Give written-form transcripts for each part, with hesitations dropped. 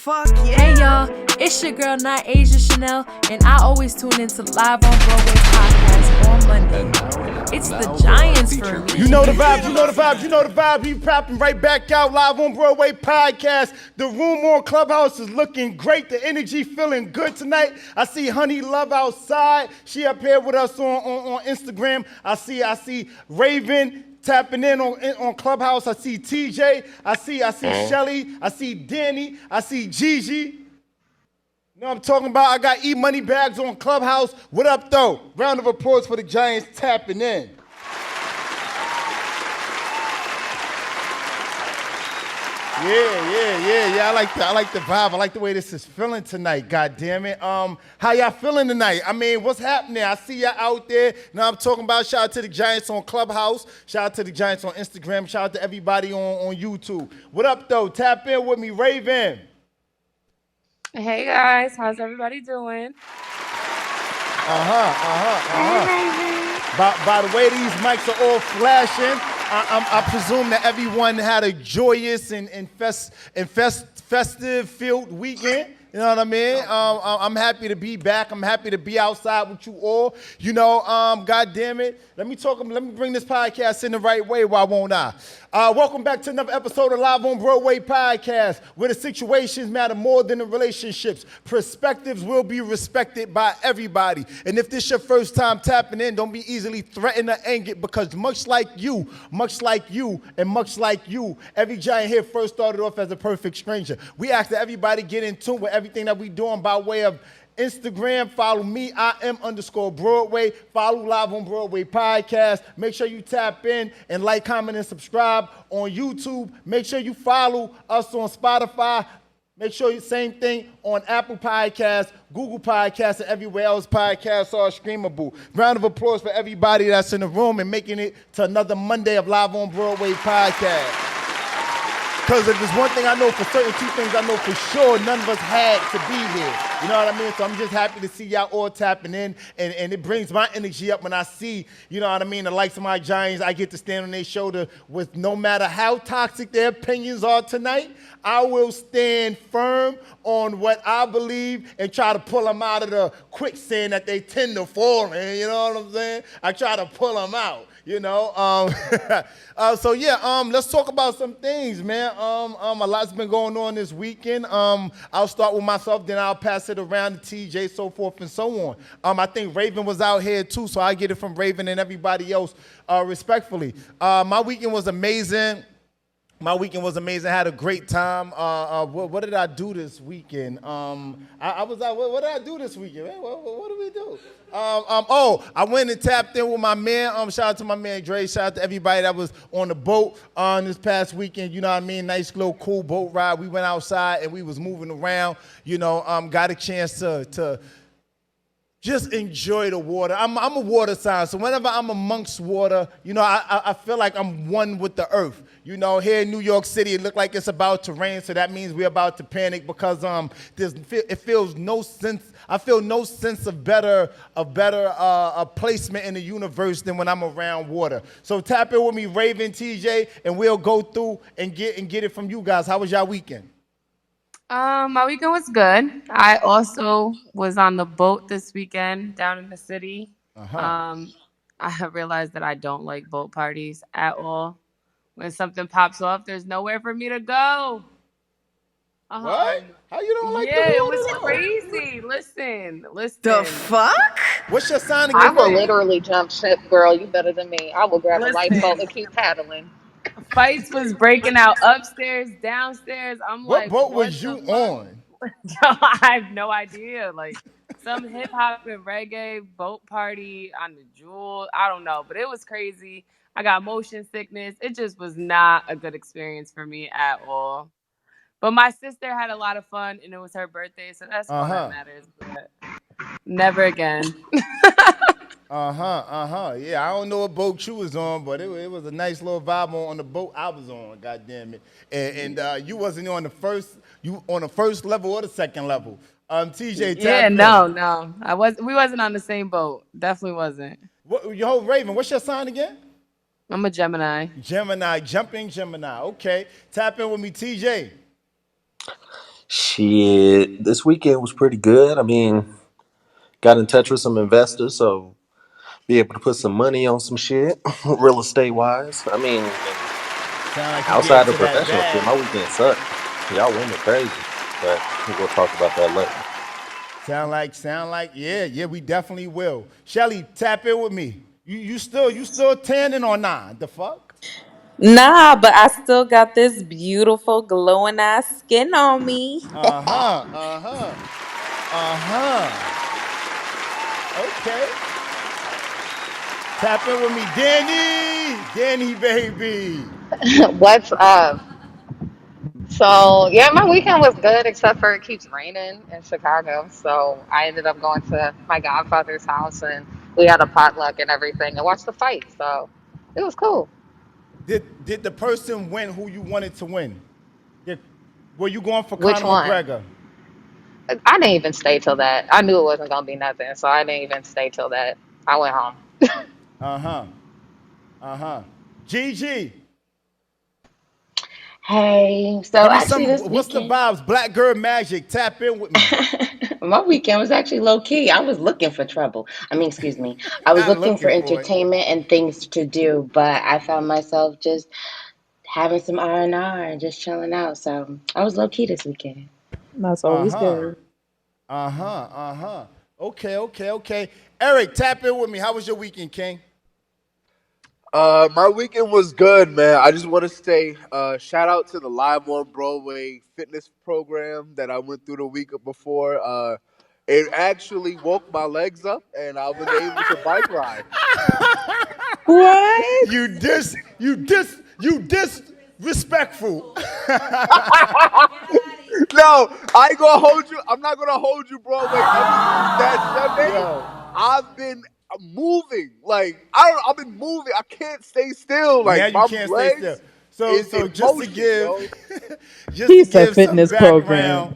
fuck yeah. Hey y'all, it's your girl, not Asia Chanel, and I always tune into Live on Broadway podcast on Monday. It's the Giants for me. You know the vibes, you know the vibes, you know the vibe. We popping right back out, Live on Broadway podcast. The room on Clubhouse is looking great. The energy feeling good tonight. I see Honey Love outside. She up here with us on Instagram. I see Raven tapping in on Clubhouse. I see TJ. I see Shelly. I see Danny. I see Gigi. You know what I'm talking about? I got E-Money Bags on Clubhouse. What up, though? Round of applause for the Giants tapping in. Yeah. I like the vibe. I like the way this is feeling tonight. God damn it. How y'all feeling tonight? I mean, what's happening? I see y'all out there. Now I'm talking about shout out to the Giants on Clubhouse. Shout out to the Giants on Instagram. Shout out to everybody on YouTube. What up, though? Tap in with me, Raven. Hey guys, how's everybody doing? By the way, these mics are all flashing. I presume that everyone had a joyous and festive-filled weekend. You know what I mean? I'm happy to be back. I'm happy to be outside with you all. You know, God damn it. Let me bring this podcast in the right way. Why won't I? Welcome back to another episode of Live on Broadway podcast, where the situations matter more than the relationships. Perspectives will be respected by everybody. And if this your first time tapping in, don't be easily threatened or angered, because much like you, every giant here first started off as a perfect stranger. We ask that everybody get in tune with everything that we doing by way of Instagram. Follow me, IM_Broadway. Follow Live on Broadway podcast. Make sure you tap in and like, comment, and subscribe on YouTube. Make sure you follow us on Spotify. Make sure you same thing on Apple Podcasts, Google Podcasts, and everywhere else podcasts are streamable. Round of applause for everybody that's in the room and making it to another Monday of Live on Broadway podcast. Because if there's one thing I know for certain, two things I know for sure, none of us had to be here. You know what I mean? So I'm just happy to see y'all all tapping in, and it brings my energy up when I see, you know what I mean, the likes of my Giants. I get to stand on their shoulder with, no matter how toxic their opinions are tonight, I will stand firm on what I believe and try to pull them out of the quicksand that they tend to fall in. You know what I'm saying? I try to pull them out. You know, let's talk about some things, man. A lot's been going on this weekend. I'll start with myself, then I'll pass it around to TJ, so forth and so on. I think Raven was out here too, so I get it from Raven and everybody else, respectfully. My weekend was amazing. I had a great time. What did I do this weekend? I was out. What did I do this weekend? Man? What did we do? I went and tapped in with my man. Shout out to my man Dre. Shout out to everybody that was on the boat this past weekend. You know what I mean? Nice little cool boat ride. We went outside and we was moving around. You know, got a chance to just enjoy the water. I'm a water sign, so whenever I'm amongst water, you know, I feel like I'm one with the earth. You know, here in New York City, it looked like it's about to rain, so that means we're about to panic because it feels no sense. I feel no sense of better placement in the universe than when I'm around water. So tap in with me, Raven, TJ, and we'll go through and get it from you guys. How was y'all weekend? My weekend was good. I also was on the boat this weekend down in the city. I have realized that I don't like boat parties at all. When something pops off, there's nowhere for me to go. What? How you don't like the water? Yeah, it was though? crazy. Listen. The fuck? What's your sign again? I will literally jump ship, girl. You better than me. I will grab a lifeboat and keep paddling. Fights was breaking out upstairs, downstairs. What boat was you on? I have no idea. Like some hip hop and reggae boat party on the Jewel. I don't know, but it was crazy. I got motion sickness. It just was not a good experience for me at all. But my sister had a lot of fun, and it was her birthday, so that's all that matters. But never again. Yeah, I don't know what boat you was on, but it was a nice little vibe on the boat I was on. God damn it! And you wasn't on the first. You on the first level or the second level? TJ. Yeah, no. We wasn't on the same boat. Definitely wasn't. Yo, Raven, what's your sign again? I'm a Gemini. Jumping Gemini. Okay, tap in with me, TJ. Shit, this weekend was pretty good. I mean, got in touch with some investors, so be able to put some money on some shit, real estate wise. I mean, and Sound like you getting outside to of that professional shit, bag. my weekend sucked. Y'all women crazy, but we'll talk about that later. Sound like, yeah, we definitely will. Shelly, tap in with me. You still tanning or not? The fuck? Nah, but I still got this beautiful glowing ass skin on me. Uh-huh, uh-huh, uh-huh. Okay. Tap in with me. Danny, baby. What's up? So yeah, my weekend was good except for it keeps raining in Chicago. So I ended up going to my godfather's house and we had a potluck and everything and watched the fight. So it was cool. Did the person win who you wanted to win? Did, were you going for Which Conor one? McGregor? I didn't even stay till that. I knew it wasn't gonna be nothing, so I didn't even stay till that. I went home. Uh-huh. Uh-huh. Gigi, Hey, so give me actually some. this What's the weekend, vibes? Black girl magic. Tap in with me. my weekend was actually low key. I was looking for trouble. I mean, excuse me. I was Not looking for looking for it. entertainment and things to do, but I found myself just having some R&R and just chilling out. So I was low key this weekend. That's always Uh-huh. good. Uh-huh. Uh-huh. Okay. Eric, tap in with me. How was your weekend, King? My weekend was good, man. I just want to say, shout out to the Live on Broadway fitness program that I went through the week before. It actually woke my legs up, and I was able to bike ride. What? Disrespectful. No, I ain't gonna hold you. I'm not gonna hold you, Broadway. Ever since that Sunday, Yo, I've been moving. Like I don't. I've been moving. I can't stay still. now Like you my can't stay still. legs So is so in just to motion, give yo. just to He said give some fitness background, program.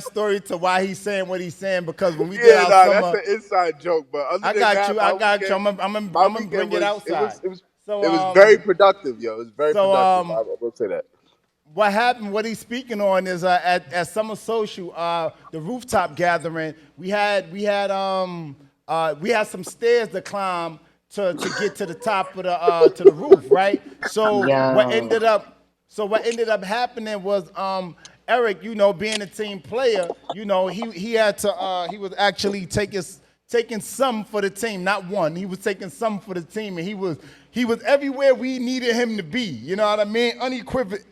story to why he's saying what he's saying because when we did Yeah, our nah, that's summer, an inside joke. But other I than got that, you, I got you. I'm my gonna weekend bring it was outside. So it was very productive, yo. It was very so productive. I will say that. what happened, what he's speaking on is at Summer Social, the rooftop gathering, we had some stairs to climb to get to the top of the roof, right? Yo. So what ended up happening was Eric, being a team player, he had to he was actually taking some for the team, not one. He was taking some for the team, and he was everywhere we needed him to be. You know what I mean? Unequivocally.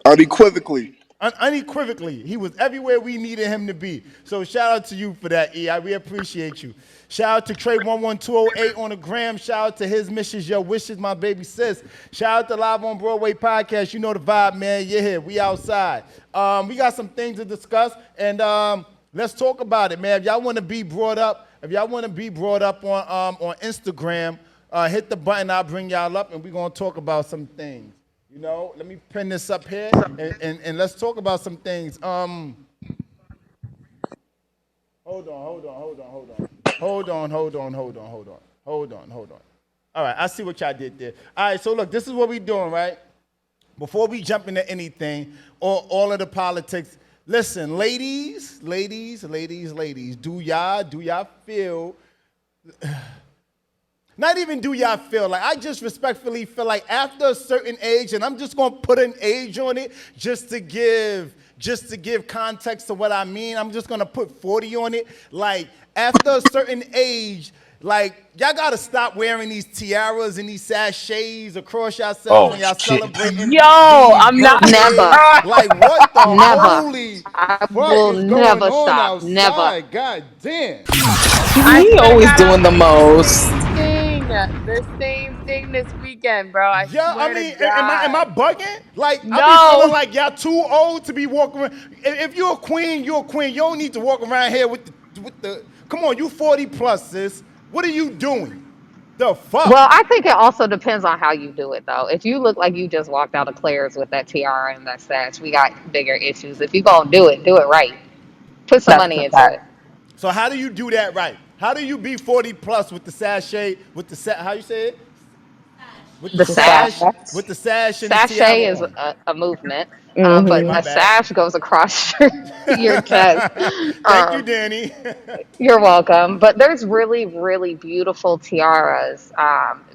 Unequivocally. Unequivocally, he was everywhere we needed him to be. So shout out to you for that, E. We appreciate you. Shout out to Trey11208 on the gram. Shout out to his missus, yo wishes, my baby sis. Shout out to Live on Broadway podcast. You know the vibe, man. You're here. We outside. We got some things to discuss, and let's talk about it, man. If y'all want to be brought up, on Instagram, hit the button. I'll bring y'all up, and we're gonna talk about some things. Let me pin this up here and let's talk about some things. Hold on. All right, I see what y'all did there. All right, so look, this is what we doing, right? Before we jump into anything or all of the politics, listen, ladies, do y'all feel not even do y'all feel like I just respectfully feel like after a certain age, and I'm just gonna put an age on it just to give context to what I mean. I'm just gonna put 40 on it. Like after a certain age, like y'all gotta stop wearing these tiaras and these sachets across yourselves Oh when y'all shit! celebrating Yo, these I'm not. Never, birthdays. Like what the never. holy I fuck will is going never on stop. Never. outside? God damn. I He swear to always God, I doing was the doing the most. same thing. The same thing this weekend, bro. I Yeah, I swear to mean, am I God. bugging? Like, I be feeling No. like y'all too old to be walking around. If you're a queen, you're a queen. You don't need to walk around here with the. Come on, you 40 plus, sis. What are you doing? The Well, fuck? I think it also depends on how you do it, though. If you look like you just walked out of Claire's with that tiara and that sash, we got bigger issues. If you gonna do it right. Put some That's money a into fact. it. So how do you do that right? How do you be 40 plus with the sachet, how you say it? With the The The sash. sash, fact. with the sash and the tiara Sachet is on? a movement. But My a bad. sash goes across your chest. Thank you, Um, Danny. you're welcome. But there's really, really beautiful tiaras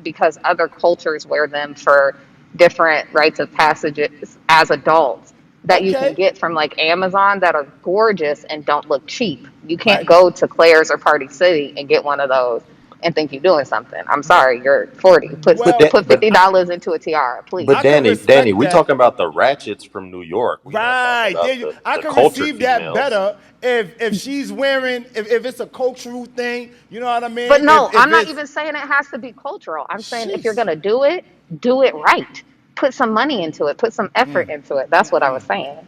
because other cultures wear them for different rites of passages as adults that you can Okay. get from like Amazon that are gorgeous and don't look cheap. You can't Right. go to Claire's or Party City and get one of those and think you're doing something. I'm Well, sorry, you're 40. But well, that, Put but $50 into a tiara, but I please. could Danny, respect we that. talking about the ratchets from New York. We not talking Right. There about you, the I the can cultured receive that females. better if she's wearing if it's a cultural thing. You know what I But mean? no, If I'm not it's even saying it has to be cultural. I'm saying if you're sheesh. gonna do it right. Put some money into it. Put some effort into it. That's what I was saying.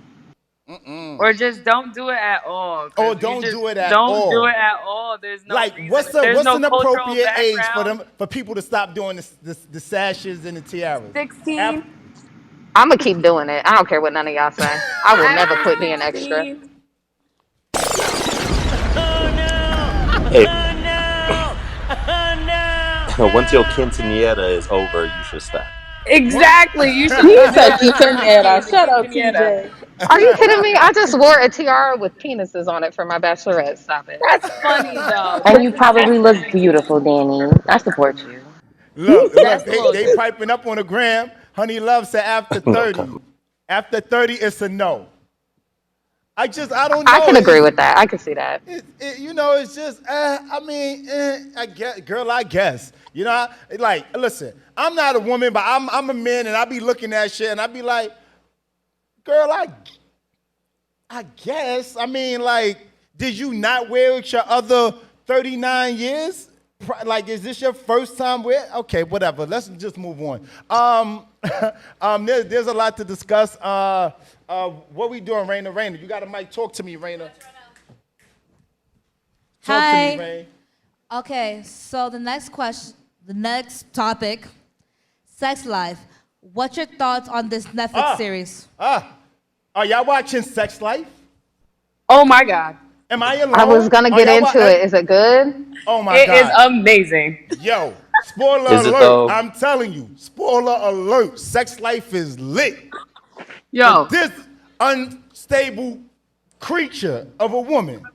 Or just don't do it at all, Or because you don't just do it at don't do it all. at all. There's no Like reason. If there's what's no an cultural appropriate age for background, them for people to stop doing the sashes and the tiaras? After, 16. I'm gonna keep doing it. I don't care what none of y'all say. I will never After quit being extra. 16. Hey, once your quinceanera is over, you should stop. what? Exactly. You should He be said doing the quinceanera. quirkily, the Shut up, quinceanera. TJ. Are you kidding me? I just wore a tiara with penises on it for my bachelorette. Stop it. That's funny though. And you probably That's look beautiful, Danny. I support you. Look, a little they piping up on the gram. Honey Love said after No 30. comment. After 30, it's a no. I don't I know. can agree with that. I can see that. It's just, I mean, I guess, girl, I guess. Like, listen, I'm not a woman, but I'm a man, and I be looking at shit, and I be like, girl, I guess. I mean, like, did you not wear it your other 39 years? Like, is this your first time wear? Okay, whatever. Let's just move on. There's a lot to discuss. What we doing, Raina? Raina, you got a mic. Talk to me, Raina. Talk to me, Hi. Rain. Okay, so the next topic, sex life. What's your thoughts on this Netflix series? Are y'all watching Sex Life? Oh my God. Am I I was alone? gonna Are get y'all into it. Is it good? Oh my It is God. amazing. Yo, spoiler Is it alert. though? I'm telling you, spoiler alert. Sex Life is lit. For Yo, this unstable creature of a woman,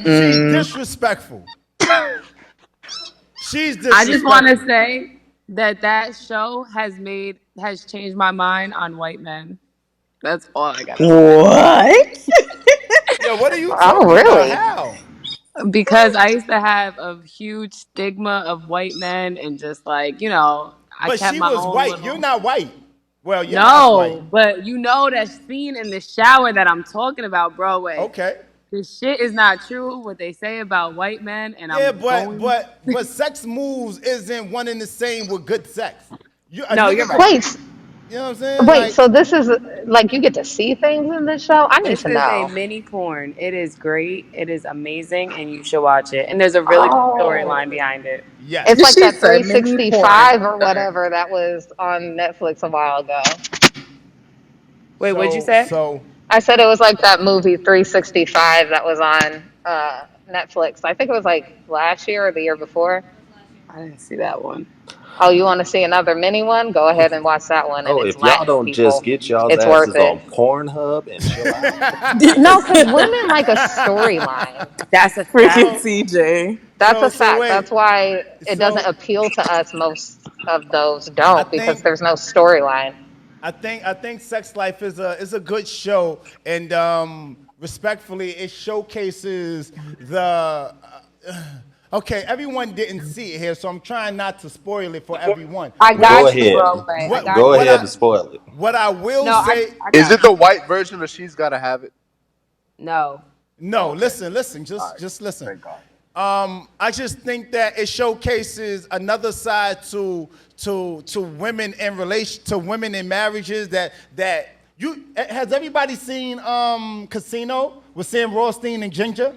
she's disrespectful. She's I just want to disrespectful. say that show has changed my mind on white men. That's all I gotta say. What? Yo, what are you Oh, talking about? really? How? Because I used to have a huge stigma of white men and just like, I But kept she my was own white. You're little. not white. Well, you're half white. No, but that scene in the shower that I'm talking about, Broadway. Okay. This shit is not true, what they say about white men, and Yeah, I'm but going. but but sex moves isn't one and the same with good sex. A No, you're nigga right. could, Wait, you know what I'm saying? wait. Like, So this is like you get to see things in this show? I need This to is a know. mini porn. It is great. It is amazing, and you should watch it. And there's a really good storyline Oh, behind it. it's yes. like She that said mini porn. 365 or whatever that was on Netflix a while ago. Wait, what'd you So say? so I said it was like that movie 365 that was on Netflix. I think it was like last year or the year before. I didn't see that one. Oh, you want to see another mini one? Go ahead and watch that one. And Oh, it's if y'all Latin don't just people. get y'all's It's worth asses it. on Pornhub and chill out. No, because women like a storyline. That's a Freaking fact. so TJ. That's a so fact. wait. That's why it doesn't So appeal to us. Most of those I don't because think there's no storyline. I think Sex Life is a good show, and respectfully, it showcases the. Okay, everyone didn't see it here, so I'm trying not to spoil it for everyone. I What I Go got you, ahead. Broadway. I got Go what you. ahead I and spoil it. what I will No, I, say. I Is got it the white version of She's Gotta Have It? no. No, Okay. listen, All right. just listen. Thank God. I just think that it showcases another side to women in relation to women in marriages that you has everybody seen Casino with Sam Rothstein and Ginger?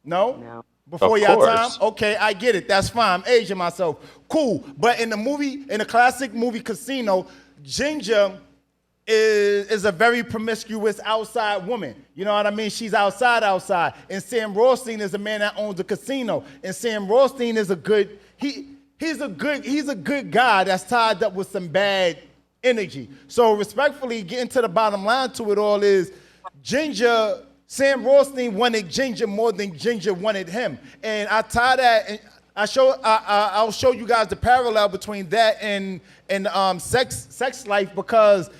No? No. Before Of y'all time? course. Okay, I get it. That's fine. I'm aging myself. Cool. But in the classic movie Casino, Ginger is a very promiscuous outside woman. You know what I mean? She's outside. And Sam Rothstein is a man that owns a casino. And Sam Rothstein is he's a good guy that's tied up with some bad energy. So respectfully, getting to the bottom line to it all is Ginger, Sam Rothstein wanted Ginger more than Ginger wanted him. And I tie that and I'll show you guys the parallel between that and sex life because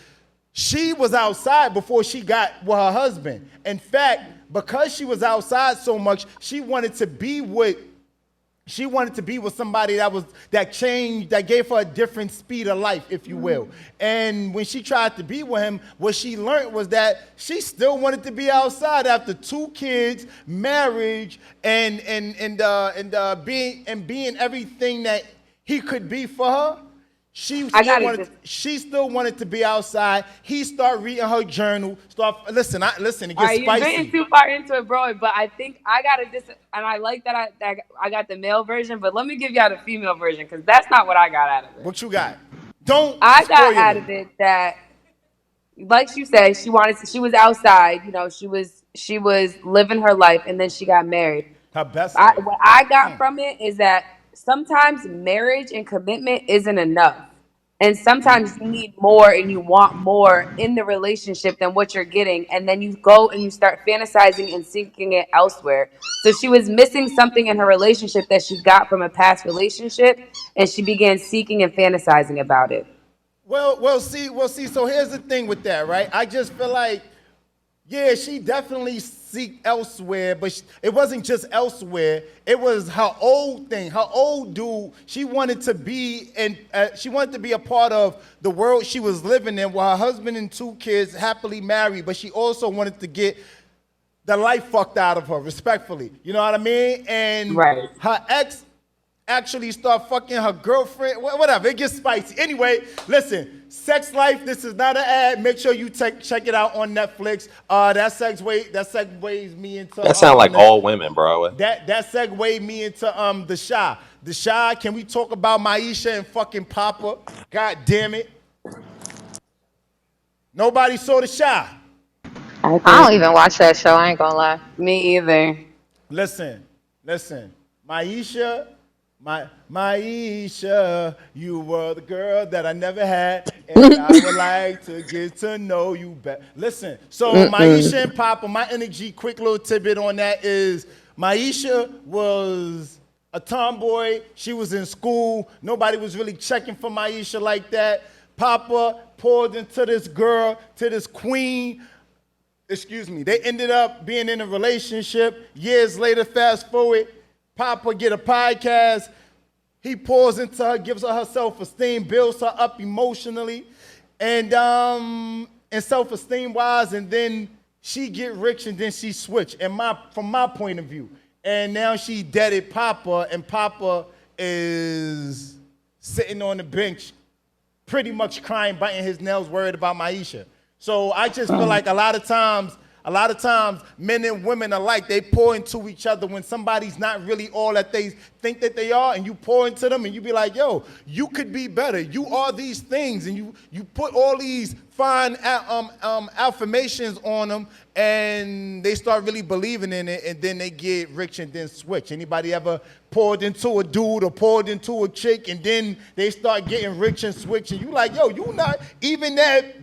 she was outside before she got with her husband. In fact, because she was outside so much, she wanted to be with somebody that changed, that gave her a different speed of life, if you will. And when she tried to be with him, what she learned was that she still wanted to be outside after 2 kids, marriage, and being everything that he could be for her. I gotta just. She still wanted to be outside. He started reading her journal. Listen, it All gets right, you're getting spicy. too far into it, bro. But I think I gotta and I like that I got the male version. But let me give y'all the female version because that's not what I got out of it. What you got? Don't I got spoil out it. of it that, like you said, she was outside. She was living her life, and then she got married. Her best life. What I got from it is that sometimes marriage and commitment isn't enough. And sometimes you need more and you want more in the relationship than what you're getting. And then you go and you start fantasizing and seeking it elsewhere. So she was missing something in her relationship that she got from a past relationship. And she began seeking and fantasizing about it. See. So here's the thing with that, right? I just feel like, yeah, she definitely seek elsewhere, but it wasn't just elsewhere. It was her old thing, her old dude. She wanted to be, and she wanted to be a part of the world she was living in, with her husband and 2 kids, happily married. But she also wanted to get the life fucked out of her, respectfully. You know what I mean? And Right. her ex actually start fucking her girlfriend, whatever. It gets spicy. Anyway, listen, Sex Life. This is not an ad. Make sure you check it out on Netflix. That segues me into That sound like all women, Broadway. that segued me into the Shy. The Shy. Can we talk about Miesha and fucking Papa? God damn it! Nobody saw the Shy. I I did. don't even watch that show. I ain't gonna lie. Me either. Listen. Miesha, Miesha, you were the girl that I never had, and I would like to get to know you better. Listen, so Miesha and Papa, my energy, quick little tidbit on that is Miesha was a tomboy. She was in school. Nobody was really checking for Miesha like that. Papa poured into this girl, to this queen. Excuse me. They ended up being in a relationship. Years later, fast forward, Papa get a podcast. He pours into her, gives her self-esteem, builds her up emotionally, and self-esteem wise, and then she get rich and then she switch. And from my point of view, and now she deaded Papa, and Papa is sitting on the bench, pretty much crying, biting his nails, worried about Miesha. So I just feel like a lot of times, men and women alike, they pour into each other when somebody's not really all that they think that they are, and you pour into them and you be like, yo, you could be better. You are these things, and you put all these fine affirmations on them, and they start really believing in it, and then they get rich and then switch. Anybody ever poured into a dude or poured into a chick, and then they start getting rich and switch, and you like, yo, you not even that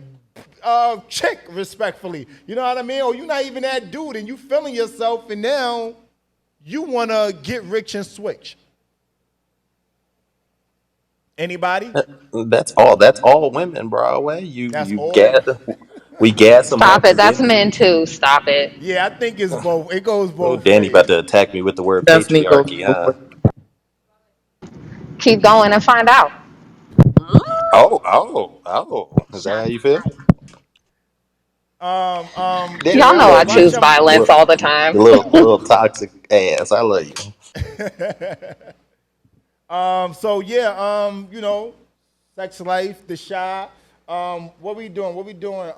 chick, respectfully. You know what I mean? Or you're not even that dude, and you feeling yourself, and now you want to get rich and switch. Anybody? That's all. That's all women, Broadway. You That's you all. gas. We gas them Stop up, it. and That's then men too. Stop it. Yeah, I think it's both. It goes oh, both Danny about ways. to attack me with the word Definitely go patriarchy, huh? forward. Keep going and find out. Oh. Is that how you feel? Danny, Y'all I know I love Watch choose you. them. violence Look, all the time. the little toxic ass. I love you. So yeah, Sex Life, The Shy. What we doing?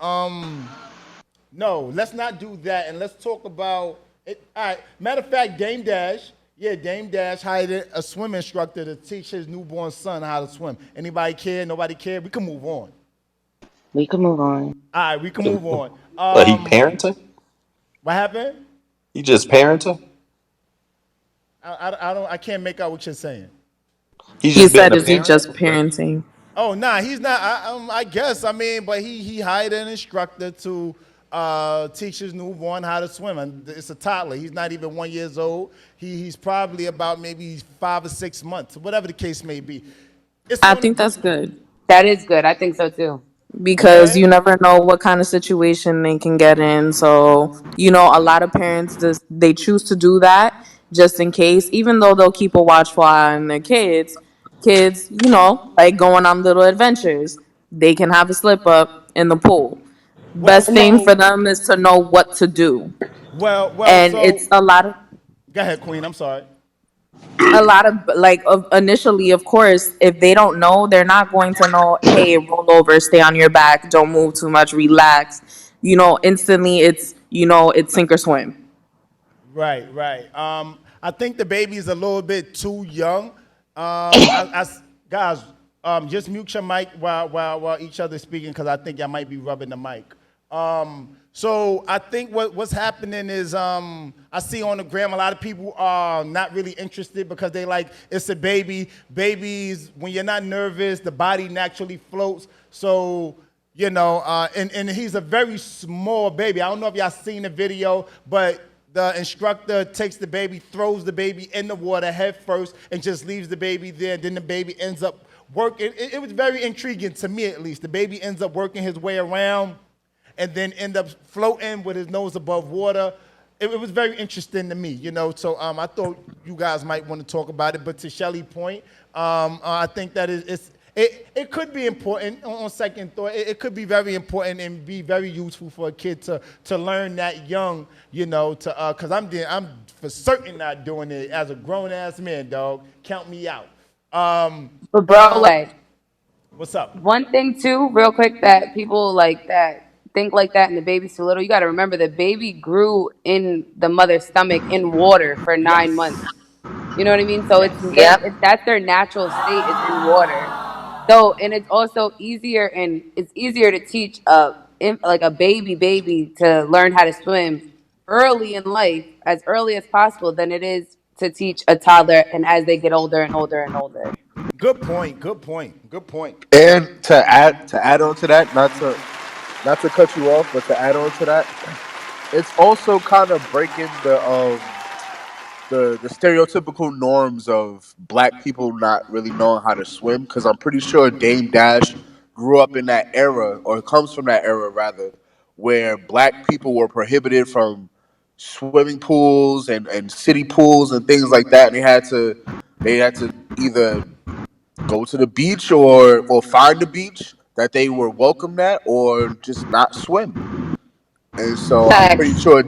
No, let's not do that, and let's talk about it. All right. Matter of fact, Dame Dash. Yeah, Dame Dash hired a swim instructor to teach his newborn son how to swim. Anybody care? Nobody care? We can move on. We can move on. All right, we can move on. He parenting? What happened? He just parenting? I can't make out what you're saying. He's He just being said, a "Is he parent? just parenting?" Oh nah, he's not. I guess. I mean, but he hired an instructor to teach his newborn how to swim, and it's a toddler. He's not even 1 years old. He's probably about maybe 5 or 6 months, whatever the case may be. It's I on the think that's good That is good. I think so too. because okay. you never know what kind of situation they can get in. So, a lot of parents just they choose to do that just in case, even though they'll keep a watchful eye on their kids, like going on little adventures. They can have a slip up in the pool. Well, Best And that, thing so for them is to know what to do. well, And so it's go ahead, Queen. I'm sorry. a lot of like of initially, of course, if they don't know, they're not going to know, hey, roll over, stay on your back, don't move too much, relax. Instantly it's sink or swim. Right, right. I think the baby is a little bit too young. Guys, just mute your mic while each other speaking because I think y'all might be rubbing the mic. So I think what's happening is I see on the gram a lot of people are not really interested because they like it's a baby. Babies, when you're not nervous, the body naturally floats. So and he's a very small baby. I don't know if y'all seen the video, but the instructor takes the baby, throws the baby in the water head first, and just leaves the baby there. Then the baby ends up working. It was very intriguing to me, at least. The baby ends up working his way around and then end up floating with his nose above water. It was very interesting to me. So I thought you guys might want to talk about it. But to Shelly's point, I think that it could be important on second thought. It could be very important and be very useful for a kid to learn that young, because I'm for certain not doing it as a grown ass man, dog. Count me out. but Now, Broadway, what's up? one thing too, real quick, that people like that think like that, and the baby's too little. You got to remember the baby grew in the mother's stomach in water for 9 months. Yes. You know what I mean? So it's Yes. their Yep. that's their natural state is in water. So and it's also easier and it's easier to teach like a baby to learn how to swim early in life, as early as possible, than it is to teach a toddler and as they get older and older and older. Good point. Good point. Good point. And to add on to that, not to cut you off, but to add on to that, it's also kind of breaking the stereotypical norms of black people not really knowing how to swim, because I'm pretty sure Dame Dash grew up in that era, or comes from that era rather, where black people were prohibited from swimming pools and city pools and things like that, and they had to either go to the beach or find a beach that they were welcomed at, or just not swim. And so I'm pretty Facts. sure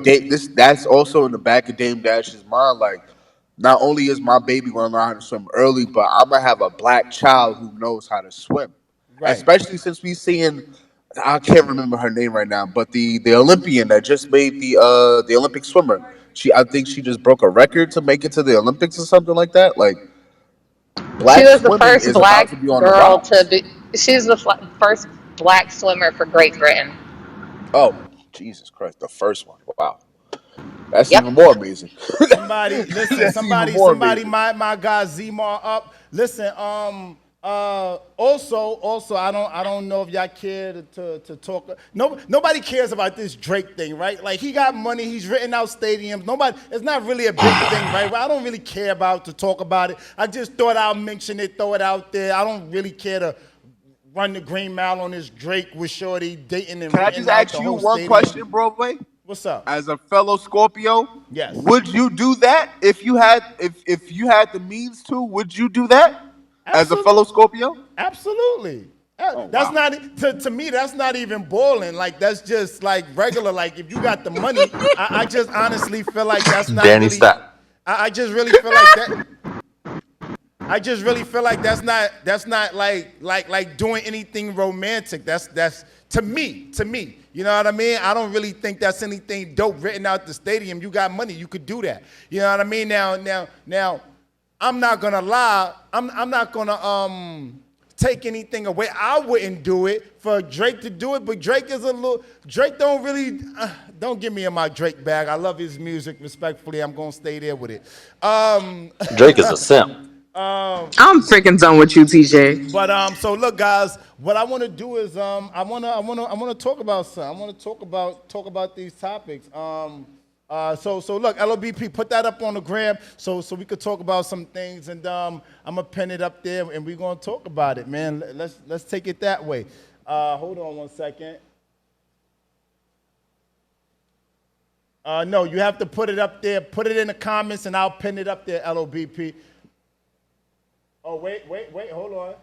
that's also in the back of Dame Dash's mind. Like, not only is my baby going to learn how to swim early, but I'm gonna have a black child who knows how to swim. Right. Especially since we seeing, I can't remember her name right now, but the Olympian that just made the Olympic swimmer. I think she just broke a record to make it to the Olympics or something like that. Like, She black was the swimming first is about to black be on the girl to rise. be. She was the first black swimmer for Great Britain. Oh, Jesus Christ, the first one! Wow, that's Yep. even more amazing. Somebody, listen. That's even Somebody, more somebody. amazing. My guy Zmar up. Listen. Also, I don't know if y'all care to talk. No, nobody cares about this Drake thing, right? Like he got money. He's written out stadiums. Nobody. It's not really a big thing, right? Well, I don't really care about to talk about it. I just thought I'll mention it, throw it out there. I don't really care to run the green mile on this Drake with Shorty dating and Can I renting just out ask the you whole one question, stadium. Broadway? What's up? As a fellow Scorpio, Yes. would you do that if you had the means to? Would you do that as a fellow Absolutely. Scorpio? Absolutely. Oh That's wow. not to me. That's not even boiling. Like that's just like regular. Like if you got the money, I just honestly feel like that's not Danny, really. stop. I just really feel like that. I just really feel like that's not like doing anything romantic. That's to me. You know what I mean? I don't really think that's anything dope written out the stadium. You got money, you could do that. You know what I mean? Now, I'm not gonna lie. I'm not gonna take anything away. I wouldn't do it for Drake to do it, but Drake is a little. Drake don't really. Don't get me in my Drake bag. I love his music. Respectfully, I'm gonna stay there with it. Drake is a simp. Um, I'm freaking done with you, TJ. but so look, guys, what I want to do is I wanna talk about something. I want to talk about these topics. So look, LOBP, put that up on the gram so we could talk about some things, and I'm gonna pin it up there, and we're gonna talk about it, man. Let's take it that way. Hold on one second. No, you have to put it up there. Put it in the comments, and I'll pin it up there, LOBP. Oh, wait, hold on.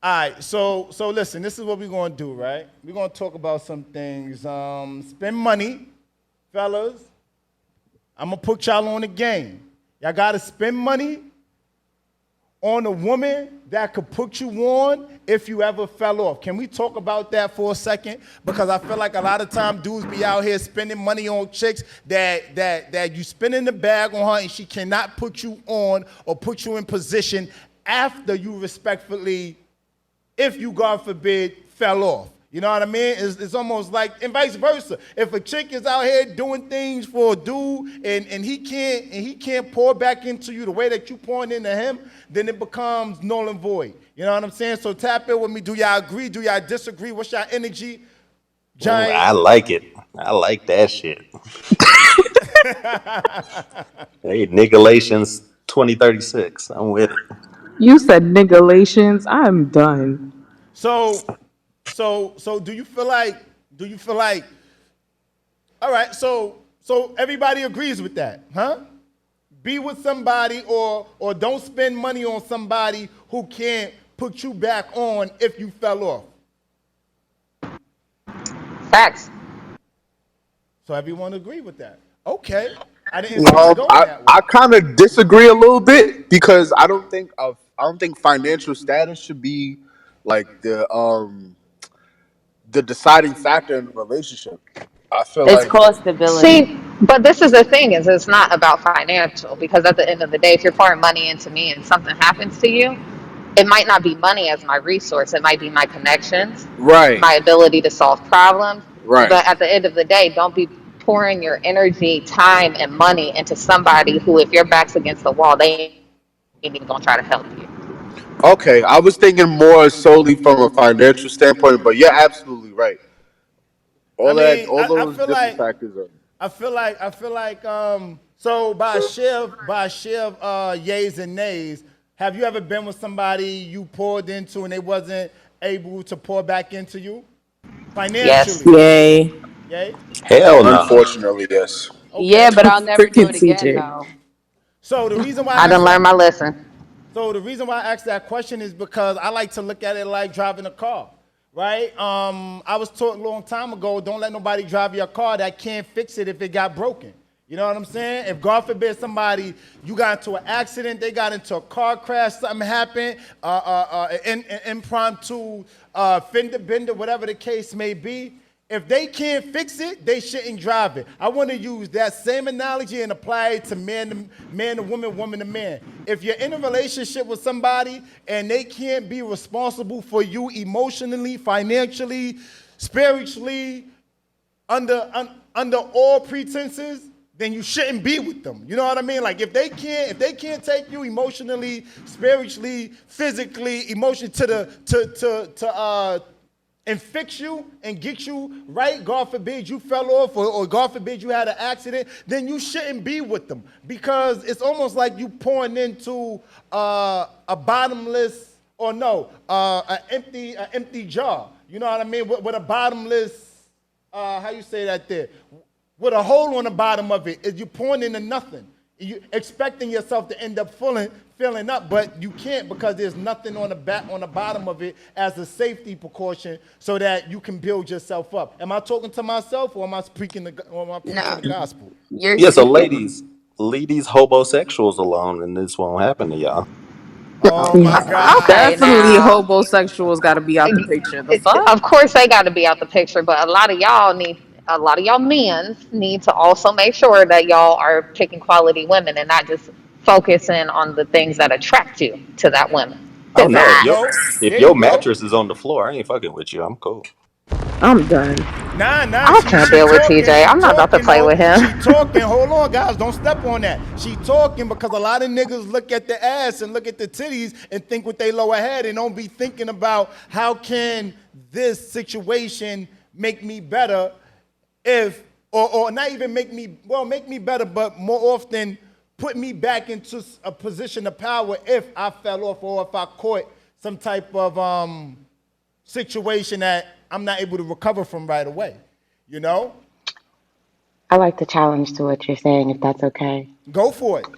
All right, so listen, this is what we're gonna do, right? We're gonna talk about some things. Spend money, fellas. I'm gonna put y'all on the game. Y'all gotta spend money on a woman that could put you on if you ever fell off. Can we talk about that for a second? Because I feel like a lot of time dudes be out here spending money on chicks that you spending the bag on her and she cannot put you on or put you in position after you respectfully, if you, God forbid, fell off. You know what I mean? It's almost like, and vice versa. If a chick is out here doing things for a dude and he can't pour back into you the way that you pouring into him, then it becomes null and void. You know what I'm saying? So tap in with me. Do y'all agree? Do y'all disagree? What's y'all energy? Ooh, Giant. I like it. I like that shit. Hey, Nigalations 2036. I'm with it. You said nigga I'm done. So so do you feel like all right, so everybody agrees with that, huh? Be with somebody or don't spend money on somebody who can't put you back on if you fell off. Facts. So everyone agree with that. Okay. I didn't see it going I, that way. I kind of disagree a little bit because I don't think financial status should be like the deciding factor in the relationship. I feel It's like called stability. See, but this is the thing is it's not about financial because at the end of the day, if you're pouring money into me and something happens to you, it might not be money as my resource. It might be my connections, right, my ability to solve problems. right. But at the end of the day, don't be pouring your energy, time, and money into somebody who, if your back's against the wall, they ain't even gonna try to help you. Okay, I was thinking more solely from a financial standpoint, but you're absolutely right. I mean, All I those feel different like factors are. so by a share of yays and nays, have you ever been with somebody you poured into and they wasn't able to pour back into you Yes. financially? Yay. Yay? Hell no. Unfortunately, yes. Yeah, Okay. but I'll never do Freaking it again TJ. though. So the reason why I I done asked learned that my lesson. So the reason why I asked that question is because I like to look at it like driving a car, right? I was taught a long time ago, don't let nobody drive your car that can't fix it if it got broken. You know what I'm saying? If God forbid somebody, you got into an accident, they got into a car crash, something happened, an impromptu fender bender, whatever the case may be, if they can't fix it, they shouldn't drive it. I want to use that same analogy and apply it to man to woman, woman to man. If you're in a relationship with somebody and they can't be responsible for you emotionally, financially, spiritually, under all pretenses, then you shouldn't be with them. You know what I mean? Like if they can't take you emotionally, spiritually, physically, emotionally to and fix you and get you right, God forbid you fell off or God forbid you had an accident, then you shouldn't be with them because it's almost like you pouring into a bottomless or no, an empty jar. You know what I mean? With a bottomless, how you say that there? With a hole on the bottom of it, is you pouring into nothing. You expecting yourself to end up filling up, but you can't because there's nothing on the bottom of it as a safety precaution so that you can build yourself up. Am I talking to myself or am I preaching No, the gospel? you're Yeah, so speaking. ladies, leave these homosexuals alone and this won't happen to y'all. Oh my Okay, God. Definitely now homosexuals got to be out the picture. The fuck? of course they got to be out the picture, but a lot of y'all men need to also make sure that y'all are picking quality women and not just focusing on the things that attract you to that woman. Oh Cause no, There you that go. if There you your go. mattress is on the floor, I ain't fucking with you. I'm cool. I'm done. Nah, I she can't she deal with talking, TJ. she I'm not about to talking, play oh, with him. she talking. Hold on, guys, don't step on that. She talking because a lot of niggas look at the ass and look at the titties and think with they lower head and don't be thinking about how can this situation make me better if, or not even make me, well, make me better, but more often put me back into a position of power if I fell off or if I caught some type of situation that I'm not able to recover from right away. You know, I like the challenge to what you're saying, if that's okay. go for it.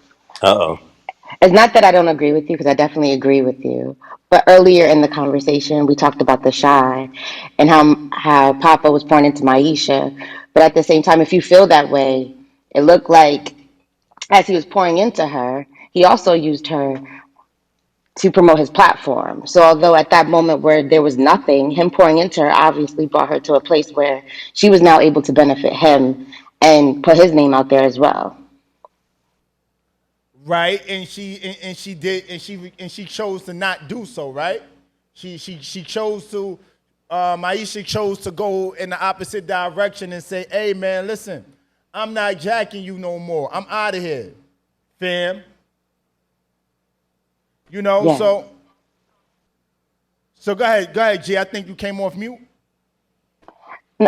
Uh oh. It's not that I don't agree with you, because I definitely agree with you. But earlier in the conversation, we talked about the shy and how Papa was pointing to Miesha. But at the same time, if you feel that way, it looked like as he was pouring into her, he also used her to promote his platform. So although at that moment where there was nothing, him pouring into her obviously brought her to a place where she was now able to benefit him and put his name out there as well. Right, and she did, and she chose to not do so. Right, she chose to. Miesha chose to go in the opposite direction and say, "Hey, man, listen, I'm not jacking you no more. I'm out of here, fam." You know, Yeah. so go ahead, G. I think you came off mute.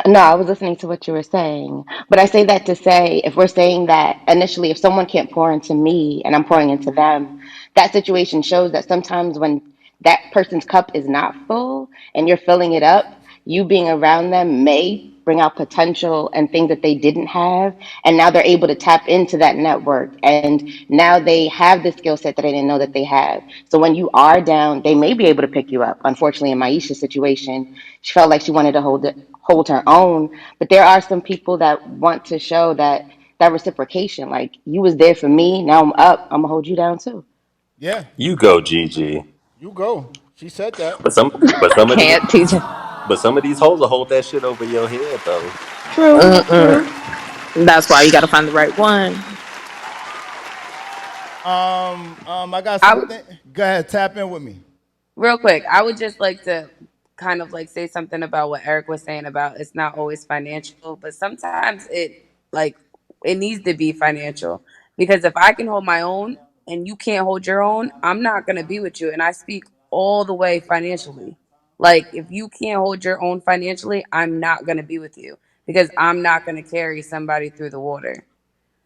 No, I was listening to what you were saying. But I say that to say, if we're saying that initially, if someone can't pour into me and I'm pouring into them, that situation shows that sometimes when that person's cup is not full and you're filling it up, you being around them may bring out potential and things that they didn't have. And now they're able to tap into that network. And now they have the skill set that they didn't know that they have. So when you are down, they may be able to pick you up. Unfortunately, in Maisha's situation, she felt like she wanted to hold her own. But there are some people that want to show that reciprocation. Like, you was there for me, now I'm up, I'm gonna hold you down too. Yeah, You go, Gigi. you go. She said that. But some, but I some of these, can't, TJ. but some of these hoes will hold that shit over your head though. True, Mm-mm. true. That's why you got to find the right one. I got I would something. Go ahead, tap in with me. real quick. I would just like to kind of like say something about what Eric was saying about it's not always financial, but sometimes like it needs to be financial because if I can hold my own and you can't hold your own, I'm not gonna be with you. And I speak all the way financially. Like if you can't hold your own financially, I'm not gonna be with you because I'm not gonna carry somebody through the water.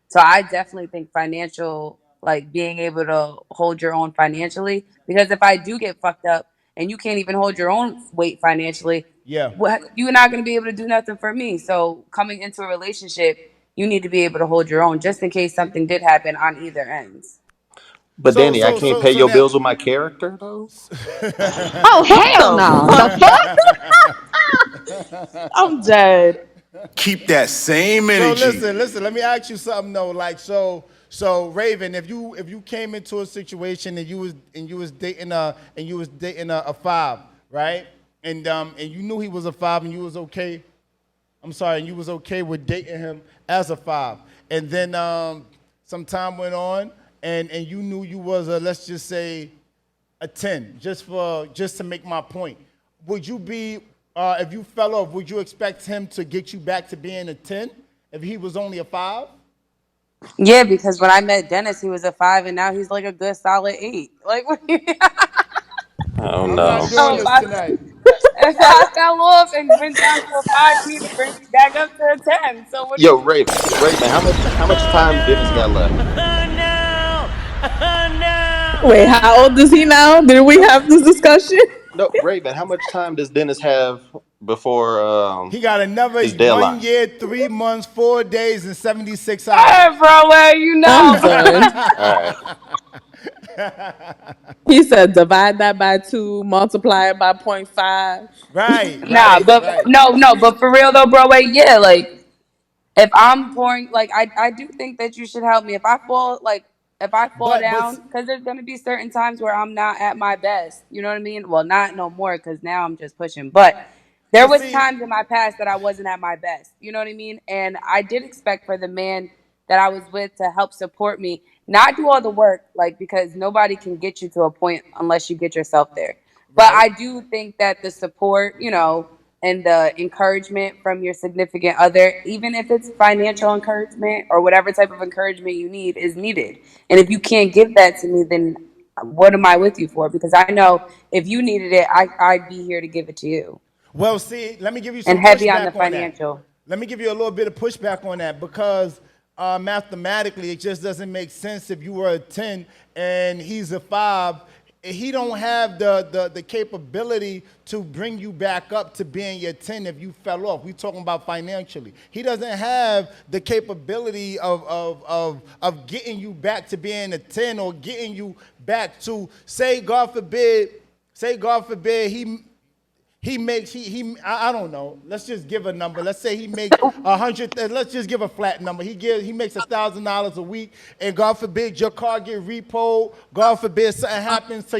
So I definitely think financial, like being able to hold your own financially, because if I do get fucked up and you can't even hold your own weight financially, Yeah. you're not going to be able to do nothing for me. So coming into a relationship, you need to be able to hold your own just in case something did happen on either ends. But So Danny, I so can't so pay so your now. bills with my character though. Oh, What hell the no. The fuck? fuck? I'm dead. Keep that same So energy. listen. Let me ask you something though. Like so Raven, if you came into a situation and you was dating a five, right? And you knew he was a five and you was okay. I'm sorry, and you was okay with dating him as a five, and then some time went on, and you knew you was a, let's just say, a 10, just to make my point. Would you be if you fell off? Would you expect him to get you back to being a 10 if he was only a five? Yeah, because when I met Dennis, he was a 5, and now he's like a good solid 8. Like, what do you Oh I'm not no. doing know? this tonight. If I fell off and went down to a 5, you need to bring me back up to a 10. So what do Yo, you? Raven, how much time Dennis got left? Wait, how old is he now? Did we have this discussion? No, Raven, how much time does Dennis have before He got another his 1 deadline? year, 3 months, 4 days, and 76 Hey, hours. bro, well, you I'm know. done. All right. He said divide that by two, multiply it by point five. Right, Nah, right, but right. no, but for real though, bro, wait, yeah, like if I'm pouring, like I do think that you should help me. If I fall But down, because there's gonna be certain times where I'm not at my best. You know what I mean? Well, not no more, because now I'm just pushing. But there but was see, times in my past that I wasn't at my best. You know what I mean? And I did expect for the man that I was with to help support me, not do all the work, like because nobody can get you to a point unless you get yourself there. But right, I do think that the support, you know, and the encouragement from your significant other, even if it's financial encouragement or whatever type of encouragement you need, is needed. And if you can't give that to me, then what am I with you for? Because I know if you needed it, I'd be here to give it to you. Well, see, let me give you And some heavy on the pushback on that. financial. Let me give you a little bit of pushback on that because mathematically, it just doesn't make sense if you were a 10 and he's a 5. He don't have the capability to bring you back up to being your 10 if you fell off. We're talking about financially. He doesn't have the capability of getting you back to being a 10 or getting you back to, say, God forbid, he makes I don't know. Let's just give a number. Let's say he makes 100. Let's just give a flat number. He makes $1,000 a week, and God forbid your car get repoed. God forbid something happens to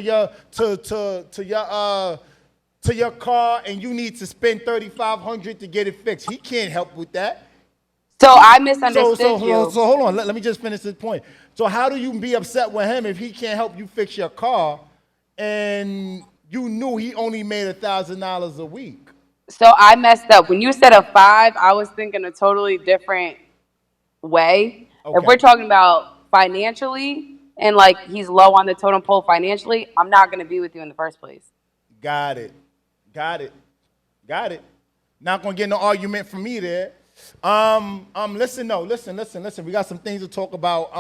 your car, and you need to spend $3,500 to get it fixed. He can't help with that. So I So misunderstood you. hold on. Let me just finish this point. So how do you be upset with him if he can't help you fix your car, and you knew he only made $1,000 a week? So I messed up. When you said a 5, I was thinking a totally different way. If we're Okay. talking about financially and like he's low on the totem pole financially, I'm not going to be with you in the first place. Got it. Got it. Got it. Not gonna get no argument from me there. Listen, no, listen. We got some things to talk about.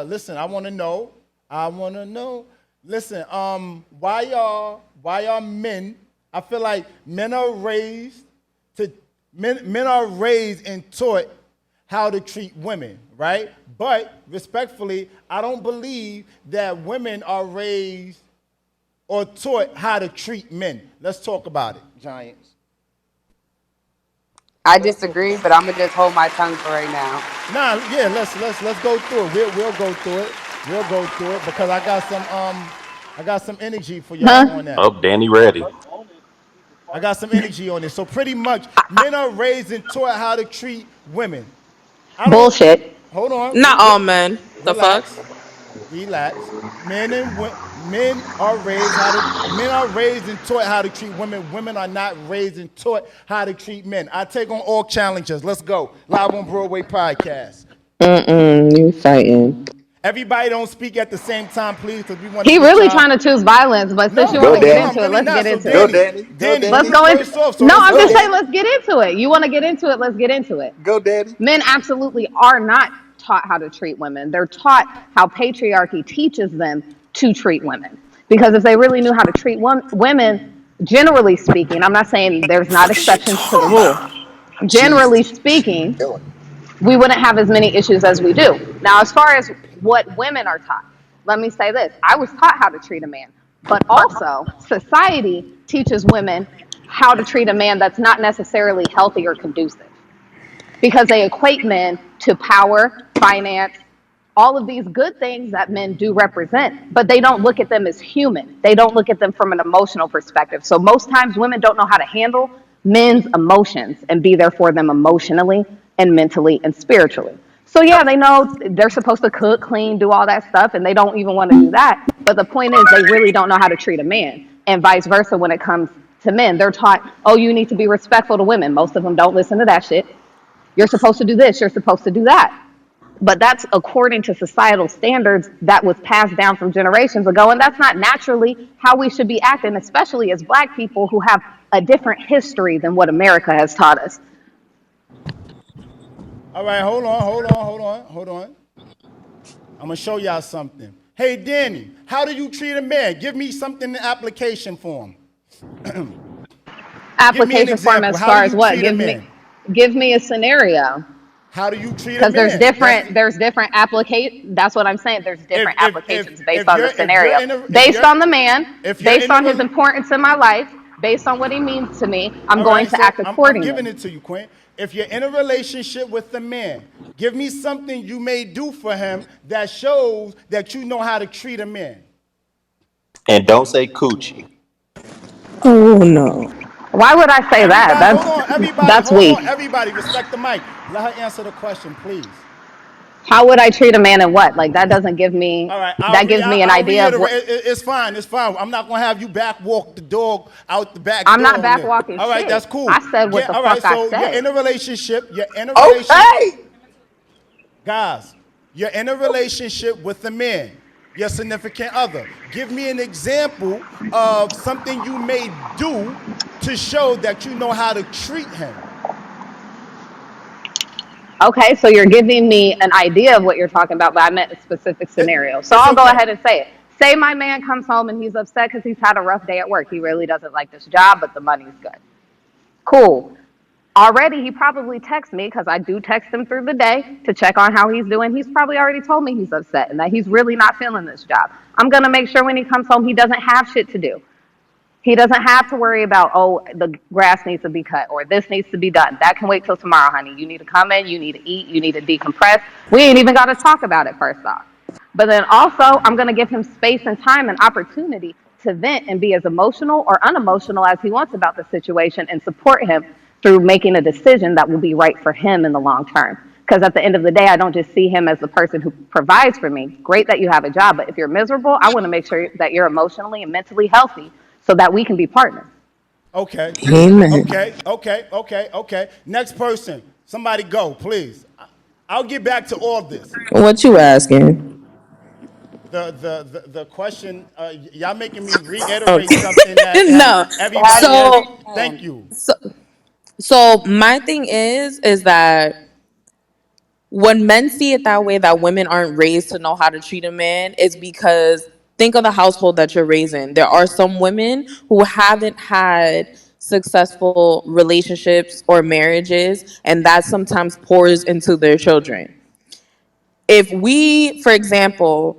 Listen, I wanna know. Listen, why y'all men, I feel like men are raised and taught how to treat women, right? But respectfully, I don't believe that women are raised or taught how to treat men. Let's talk about it, Giants. I Let's talk. disagree, but I'm going to just hold my tongue for right now. Nah, yeah, let's go through it. We'll go through it. We'll go through it because I got some energy for y'all Huh? on that. Oh, Danny ready. I got some energy on this. So pretty much, men are raised and taught how to treat women. I don't. Bullshit. Hold on. Not all men. The fuck? Relax. Relax. Men are raised and taught how to treat women. Women are not raised and taught how to treat men. I take on all challenges. Let's go. Live on Broadway podcast. You fighting. Everybody don't speak at the same time, please, because we want to He get really y'all. trying to choose violence, but since you No, want Go, to get no, Danny. I'm into it, really let's not. get So into Go, it. Danny. Go, Danny, Let's you Danny. go into. first off. So No, let's I'm Go, just go. saying, Danny. let's get into it. You want to get into it? Let's get into it. Go, Danny. Men absolutely are not taught how to treat women. They're taught how patriarchy teaches them to treat women. Because if they really knew how to treat women, generally speaking, I'm not saying there's not What is she exceptions to the talking rule. about? Generally Jesus. speaking, we wouldn't have as many issues as we do. Now, as far as what women are taught, let me say this. I was taught how to treat a man, but also society teaches women how to treat a man that's not necessarily healthy or conducive because they equate men to power, finance, all of these good things that men do represent, but they don't look at them as human. They don't look at them from an emotional perspective. So most times women don't know how to handle men's emotions and be there for them emotionally and mentally and spiritually. So yeah, they know they're supposed to cook, clean, do all that stuff, and they don't even want to do that. But the point is they really don't know how to treat a man. And vice versa when it comes to men. They're taught, oh, you need to be respectful to women. Most of them don't listen to that shit. You're supposed to do this, you're supposed to do that. But that's according to societal standards that was passed down from generations ago. And that's not naturally how we should be acting, especially as black people who have a different history than what America has taught us. All right, hold on. I'm gonna show y'all something. Hey, Danny, how do you treat a man? Give me something in application form. Give me an Application form example. as How do far as you what? treat a Give man? me give me a scenario. How do you treat a Because there's man? different there's different application that's what I'm saying. There's different applications based on the if you're scenario. in a Based on the man, if you're based in a on his importance in my life, based on what he means to me, I'm all going right, to so act I'm giving accordingly. it to you, Quinn. If you're in a relationship with a man, give me something you may do for him that shows that you know how to treat a man. And don't say coochie. Oh no. Why would I say that? Everybody, hold on. Everybody, That's hold weak. on. Everybody, respect the mic. Let her answer the question, please. How would I treat a man and what? Like that doesn't give me, All right, that gives me an I'll idea of what. reiterate. It's fine. It's fine. I'm not gonna have you back walk the dog out the back I'm not door on back this. walking All right, that's shit. cool. I said what Yeah. the All right. fuck I So you're said. in a relationship. You're in a relation. Okay. Guys, you're in a relationship with a man, your significant other. Give me an example of something you may do to show that you know how to treat him. Okay, so you're giving me an idea of what you're talking about, but I meant a specific It, scenario. So it's I'll go okay. ahead and say it. Say my man comes home and he's upset because he's had a rough day at work. He really doesn't like this job, but the money's good. Cool. Already, he probably texts me because I do text him through the day to check on how he's doing. He's probably already told me he's upset and that he's really not feeling this job. I'm going to make sure when he comes home, he doesn't have shit to do. He doesn't have to worry about, oh, the grass needs to be cut or this needs to be done. That can wait till tomorrow, honey. You need to come in, you need to eat, you need to decompress. We ain't even got to talk about it first off. But then also, I'm going to give him space and time and opportunity to vent and be as emotional or unemotional as he wants about the situation and support him through making a decision that will be right for him in the long term. Because at the end of the day, I don't just see him as the person who provides for me. Great that you have a job, but if you're miserable, I want to make sure that you're emotionally and mentally healthy so that we can be partners. Okay. Amen. Okay. Next person. Somebody go, please. I'll get back to all this. What you asking? The question, y'all making me reiterate Okay. something that No. everybody has. So, Thank you. so, so my thing is that when men see it that way, that women aren't raised to know how to treat a man, is because think of the household that you're raising. There are some women who haven't had successful relationships or marriages, and that sometimes pours into their children. If we, for example,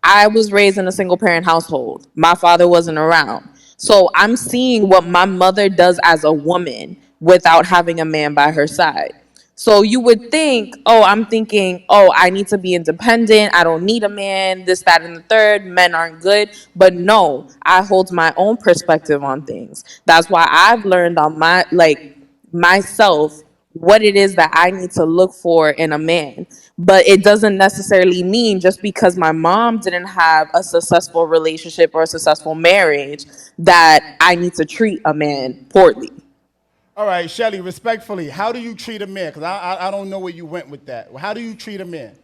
I was raised in a single parent household. My father wasn't around. So I'm seeing what my mother does as a woman without having a man by her side. So you would think, oh, I'm thinking, oh, I need to be independent. I don't need a man, this, that, and the third. Men aren't good. But no, I hold my own perspective on things. That's why I've learned on my, like, myself what it is that I need to look for in a man. But it doesn't necessarily mean just because my mom didn't have a successful relationship or a successful marriage that I need to treat a man poorly. All right, Shelly, respectfully, how do you treat a man? Because I don't know where you went with that. How do you treat a man?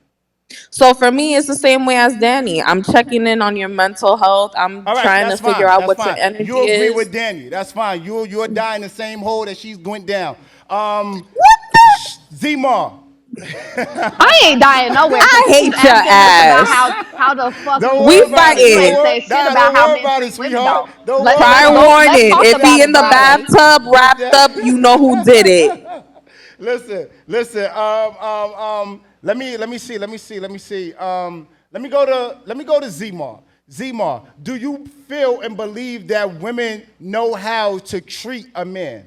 So for me, it's the same way as Danny. I'm checking in on your mental health. I'm All right, trying to that's figure fine. out That's what your fine. You energy agree is. with Danny. That's fine. You're dying the same hole that she's going down. Zmar. I ain't dying nowhere because I you keep hate your asking us about ass. how the fuck Don't we We worry treat about men. it. You Don't ain't fighting. worry. said shit Nah, about don't how worry men about it, treat women sweetheart. though. Don't Let, worry let's Prior about it. go. Let's warning. talk It be about in it, the darling. bathtub, Just wrapped up. You know who did it. listen. Let me see. Let me go to Zmar. Zmar, do you feel and believe that women know how to treat a man?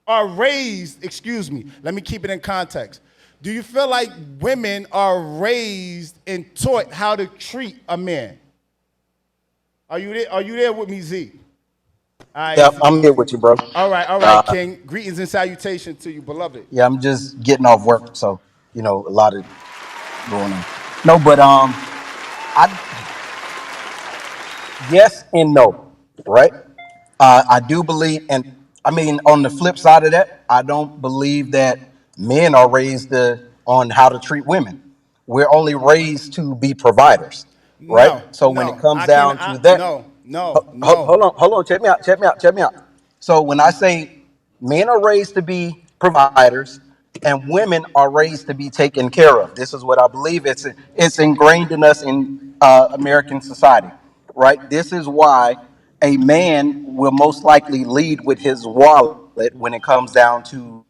Are raised, excuse me, let me keep it in context. Do you feel like women are raised and taught how to treat a man? Are you there with me, Z? All right, Yep, I'm here with you, bro. all right, King. Greetings and salutations to you, beloved. Yeah, I'm just getting off work, so a lot of going on. No, but I yes and no, right? I do believe, and I mean, on the flip side of that, I don't believe that men are raised on how to treat women. We're only raised to be providers, right? No, So when it no, comes I can't. down to that, No. hold on, check me out. So when I say men are raised to be providers and women are raised to be taken care of, this is what I believe. It's ingrained in us in American society, right? This is why a man will most likely lead with his wallet when it comes down to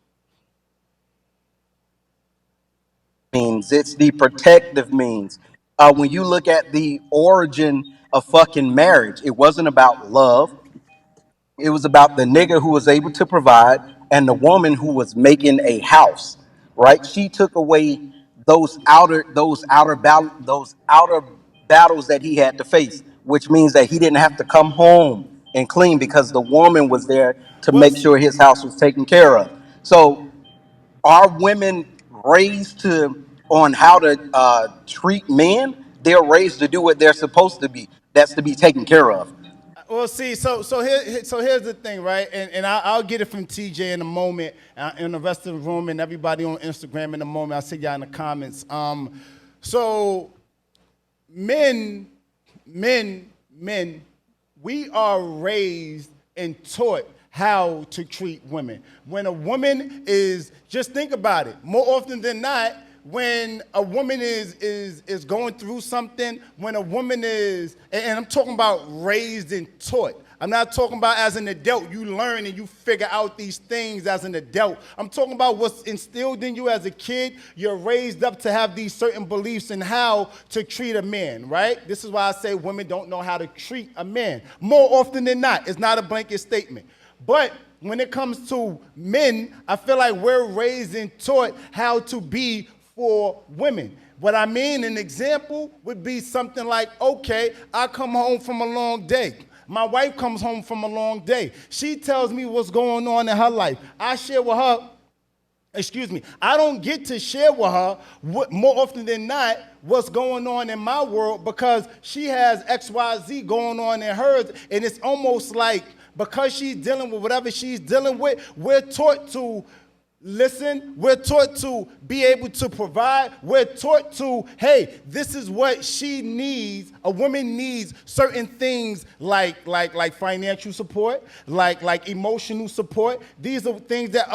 means. It's the protective means. When you look at the origin of fucking marriage, it wasn't about love. It was about the nigga who was able to provide and the woman who was making a house, right? She took away those outer battles that he had to face, which means that he didn't have to come home and clean because the woman was there to make What's sure his house was taken care of. So are women raised to on how to treat men, they're raised to do what they're supposed to be. That's to be taken care of. Well, see, so here's the thing, right? And I'll get it from TJ in a moment, and the rest of the room, and everybody on Instagram in a moment. I'll see y'all in the comments. So men, men, we are raised and taught how to treat women. When a woman is, just think about it, more often than not, when a woman is going through something, when a woman is, and I'm talking about raised and taught. I'm not talking about as an adult, you learn and you figure out these things as an adult. I'm talking about what's instilled in you as a kid. You're raised up to have these certain beliefs in how to treat a man, right? This is why I say women don't know how to treat a man. More often than not, it's not a blanket statement. But when it comes to men, I feel like we're raised and taught how to be for women. What I mean, an example would be something like, okay, I come home from a long day. My wife comes home from a long day. She tells me what's going on in her life. I share with her, I don't get to share with her more often than not what's going on in my world because she has XYZ going on in hers, and it's almost like because she's dealing with whatever she's dealing with, we're taught to listen, we're taught to be able to provide, we're taught to, hey, this is what she needs. A woman needs certain things like financial support, like emotional support. These are things that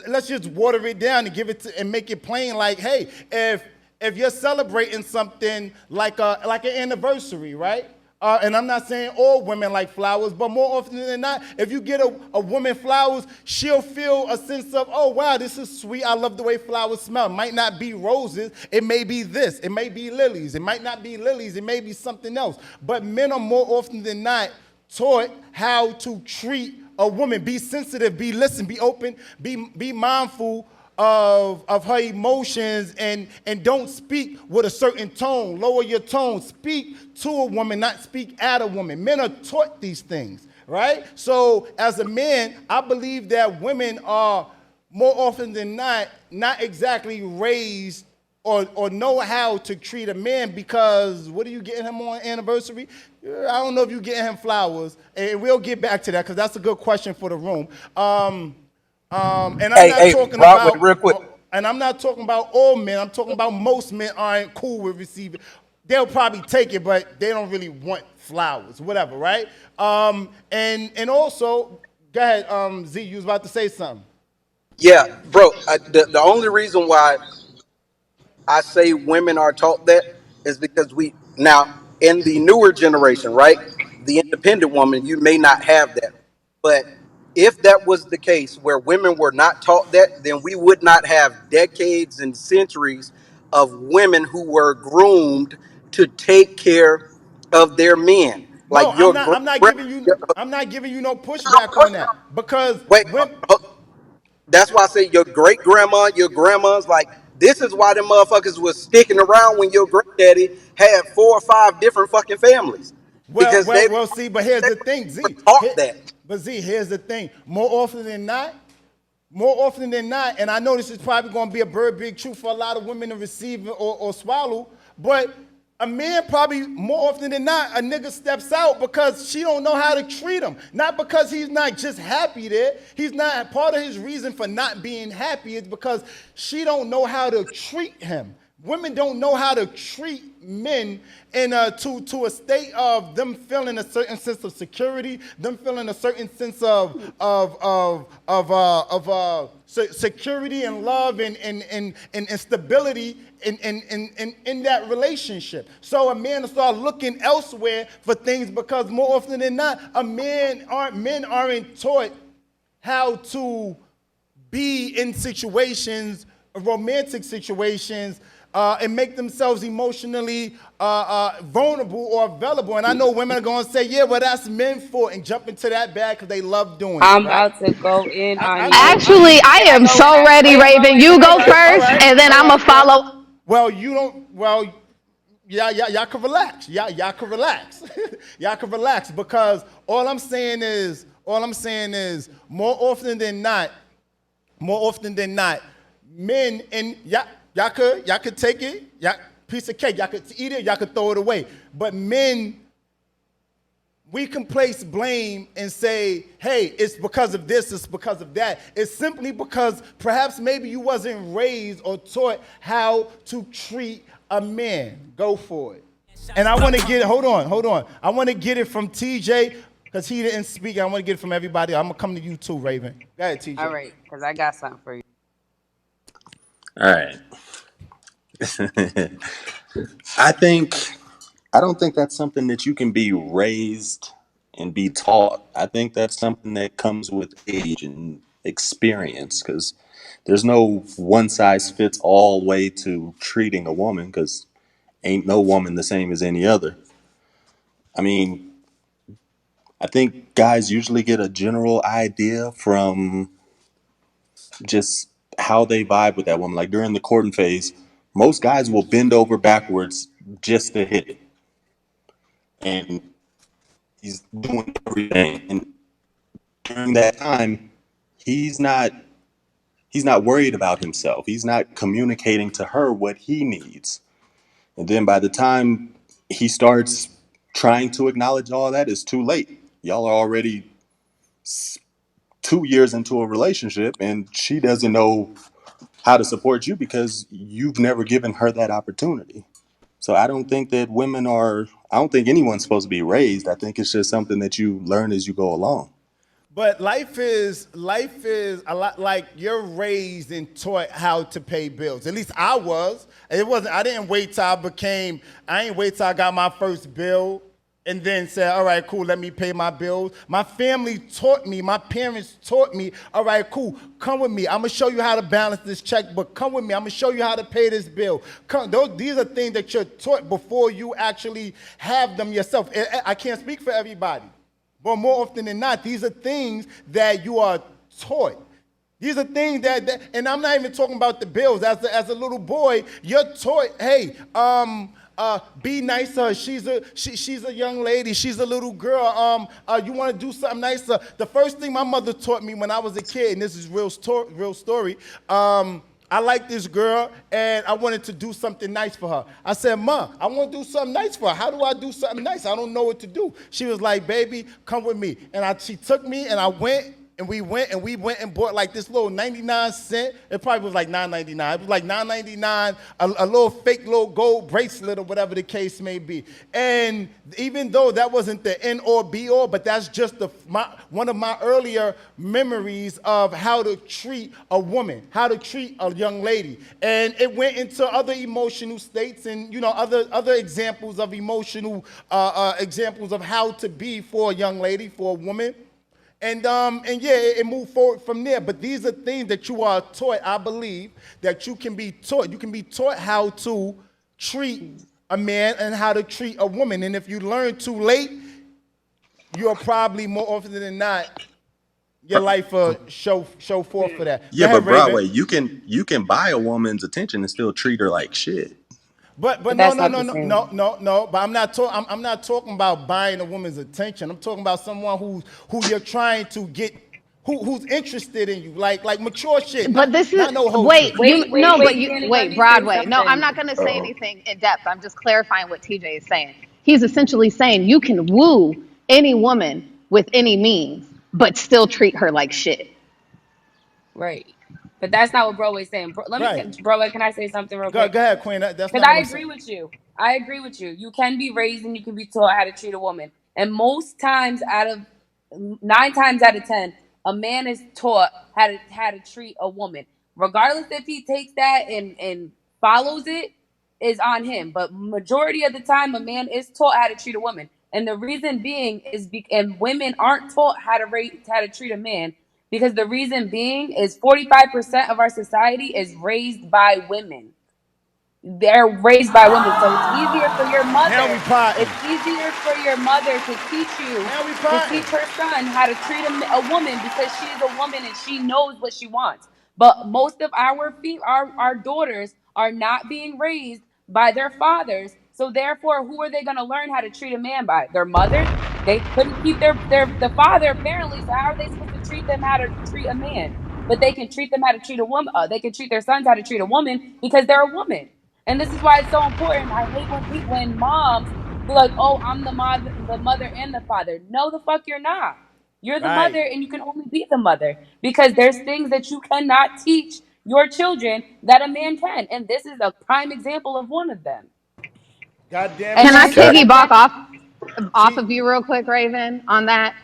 let's just water it down and give it to, and make it plain. Like, hey, if you're celebrating something like an anniversary, right? And I'm not saying all women like flowers, but more often than not, if you get a woman flowers, she'll feel a sense of, oh, wow, this is sweet. I love the way flowers smell. It might not be roses. It may be this. It may be lilies. It might not be lilies. It may be something else. But men are more often than not taught how to treat a woman. Be sensitive, be listen, be open, be mindful of her emotions, and don't speak with a certain tone. Lower your tone. Speak to a woman, not speak at a woman. Men are taught these things, right? So as a man, I believe that women are more often than not exactly raised or know how to treat a man, because what are you getting him on anniversary? I don't know if you're getting him flowers, and we'll get back to that because that's a good question for the room. And I'm not Hey, talking Broadway, about, real quick. and I'm not talking about all men. I'm talking about most men aren't cool with receiving. They'll probably take it, but they don't really want flowers, whatever, right? And also, go ahead, Z. You was about to say something. Yeah, bro. The only reason why I say women are taught that is because we now in the newer generation, right? The independent woman, you may not have that. But if that was the case where women were not taught that, then we would not have decades and centuries of women who were groomed to take care of their men. Like No, your I'm not grand giving you. I'm not giving you no pushback on that because wait, when. that's why I say your great grandma, your grandma's like, this is why them motherfuckers was sticking around when your granddaddy had 4 or 5 different fucking families. Well, Because well, well. See, but here's they the thing, were Z. taught that. But Z, here's the thing. More often than not, and I know this is probably going to be a very big truth for a lot of women to receive or swallow, but a man probably more often than not, a nigga steps out because she don't know how to treat him. Not because he's not just happy there. He's not, part of his reason for not being happy is because she don't know how to treat him. Women don't know how to treat men in to a state of them feeling a certain sense of security, them feeling a certain sense of security and love and stability in that relationship. So a man will start looking elsewhere for things because more often than not, men aren't taught how to be in situations, romantic situations, and make themselves emotionally vulnerable or available. And I know women are going to say, yeah, well, that's men for, and jump into that bag because they love doing it, I'm right? about to go in I on know. you. Actually, I Can I am go? so ready, Can I go Raven. in You All go first? right, all first, right, and then all I'm going right. to follow. Well, you don't, well, y'all can relax. Y'all can relax. Y'all can relax because all I'm saying is, more often than not, men and Y'all could take it, y'all piece of cake. Y'all could eat it, y'all could throw it away. But men, we can place blame and say, hey, it's because of this, it's because of that. It's simply because perhaps maybe you wasn't raised or taught how to treat a man. Go for it. And I want to get it, hold on. I want to get it from TJ because he didn't speak. I want to get it from everybody. I'm going to come to you too, Raven. Go ahead, All TJ. right, because I got something for you. All right. I think I don't think that's something that you can be raised and be taught. I think that's something that comes with age and experience because there's no one size fits all way to treating a woman because ain't no woman the same as any other. I mean, I think guys usually get a general idea from just how they vibe with that woman. Like during the courting phase, most guys will bend over backwards just to hit it. And he's doing everything. And during that time, he's not he's not worried about himself. He's not communicating to her what he needs. And then by the time he starts trying to acknowledge all that, it's too late. Y'all are already 2 years into a relationship, and she doesn't know how to support you because you've never given her that opportunity. So I don't think that women are. I don't think anyone's supposed to be raised. I think it's just something that you learn as you go along. But life is a lot like you're raised and taught how to pay bills. At least I was. It wasn't. I didn't wait till I became. I ain't wait till I got my first bill and then said, "All right, cool. Let me pay my bills." My family taught me. My parents taught me. All right, cool. Come with me. I'm gonna show you how to balance this checkbook. Come with me. I'm gonna show you how to pay this bill. These are things that you're taught before you actually have them yourself. I can't speak for everybody. But more often than not, these are things that you are taught. These are things and I'm not even talking about the bills. As a little boy, you're taught, hey, be nice to her. She's a young lady. She's a little girl. You want to do something nice to her. The first thing my mother taught me when I was a kid, and this is real story. I like this girl, and I wanted to do something nice for her. I said, Ma, I want to do something nice for her. How do I do something nice? I don't know what to do. She was like, baby, come with me. And she took me, and I went, and we went and bought like this little 99 cent. It probably was like 9.99. It was like 9.99, a little fake little gold bracelet or whatever the case may be. And even though that wasn't the end or be all, but that's just one of my earlier memories of how to treat a woman, how to treat a young lady. And it went into other emotional states and other examples of emotional examples of how to be for a young lady, for a woman. And yeah, it moved forward from there. But these are things that you are taught, I believe, that you can be taught. You can be taught how to treat a man and how to treat a woman. And if you learn too late, you're probably more often than not, your life will show forth for that. Go Yeah, ahead, but Raven. Broadway, you can buy a woman's attention and still treat her like shit. But But no that's no not no the no same. no no no. But I'm not talking about buying a woman's attention. I'm talking about someone who you're trying to get who's interested in you, like mature shit, But this is not no hoe wait, shit. you Wait, no, wait, but wait, you Danny, let wait, me say Broadway. No, I'm something. not going to say Oh, anything in depth. I'm just clarifying what TJ is saying. He's essentially saying you can woo any woman with any means, but still treat her like shit. Right. But that's not what Broadway's saying. Right. Broadway, can I say something real Go quick? go ahead, Queen. That's Because not what I I'm agree saying. with you. I agree with you. You can be raised and you can be taught how to treat a woman. And most times out of 9 times out of 10, a man is taught how to treat a woman. Regardless if he takes that and follows it is on him. But majority of the time a man is taught how to treat a woman. And the reason being and women aren't taught how to treat a man because the reason being is 45% of our society is raised by women. They're raised by women, so it's easier for your Now we mother. plotting. It's easier for your mother to teach you Now we to plotting. teach her son how to treat a woman because she is a woman and she knows what she wants. But most of our daughters are not being raised by their fathers, so therefore, who are they going to learn how to treat a man by? Their mother? They couldn't keep the father apparently. So how are they supposed to treat them how to treat a man? but they can treat them how to treat a woman. They can treat their sons how to treat a woman because they're a woman. And this is why it's so important. I hate when when moms be like, "Oh, I'm the mother and the father." No, the fuck you're not. You're the Right. mother, and you can only be the mother because there's things that you cannot teach your children that a man can, and this is a prime example of one of them. God damn Can it, And I then Chief. piggyback off Chief, of you real quick, Raven, on that?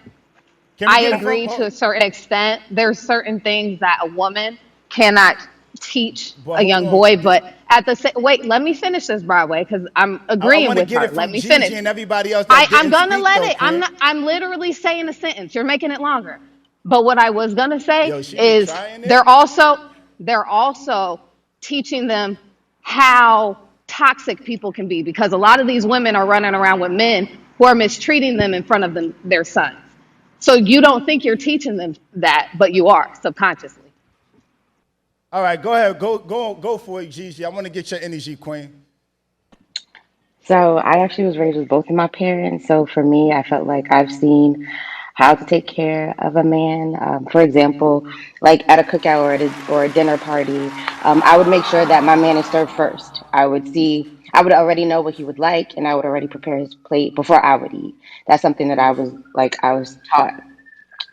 can we I get it from? agree to a certain extent. There's certain things that a woman cannot teach But a hold young on. boy, but at the same, wait, let me finish this, Broadway, because I'm I agreeing want to with get her. it Let from me finish. Gigi and everybody else that I'm didn't gonna speak let though, it. Queen. I'm literally saying a sentence. You're making it longer. But what I was gonna say Yo, she be is trying it. they're also teaching them how toxic people can be, because a lot of these women are running around with men who are mistreating them in front of their sons. So you don't think you're teaching them that, but you are subconsciously. All right, go ahead. Go for it, Gigi. I want to get your energy, Queen. So I actually was raised with both of my parents. So for me, I felt like I've seen how to take care of a man. For example, like at a cookout or a dinner party, I would make sure that my man is served first. I would already know what he would like, and I would already prepare his plate before I would eat. That's something that I was taught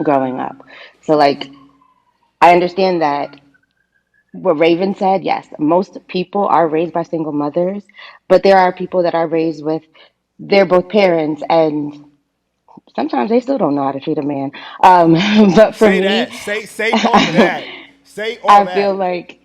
growing up. So like I understand that what Raven said, yes, most people are raised by single mothers, but there are people that are raised with they're both parents, and sometimes they still don't know how to treat a man. But for Say me, that. Say all of that. Say all I that. feel like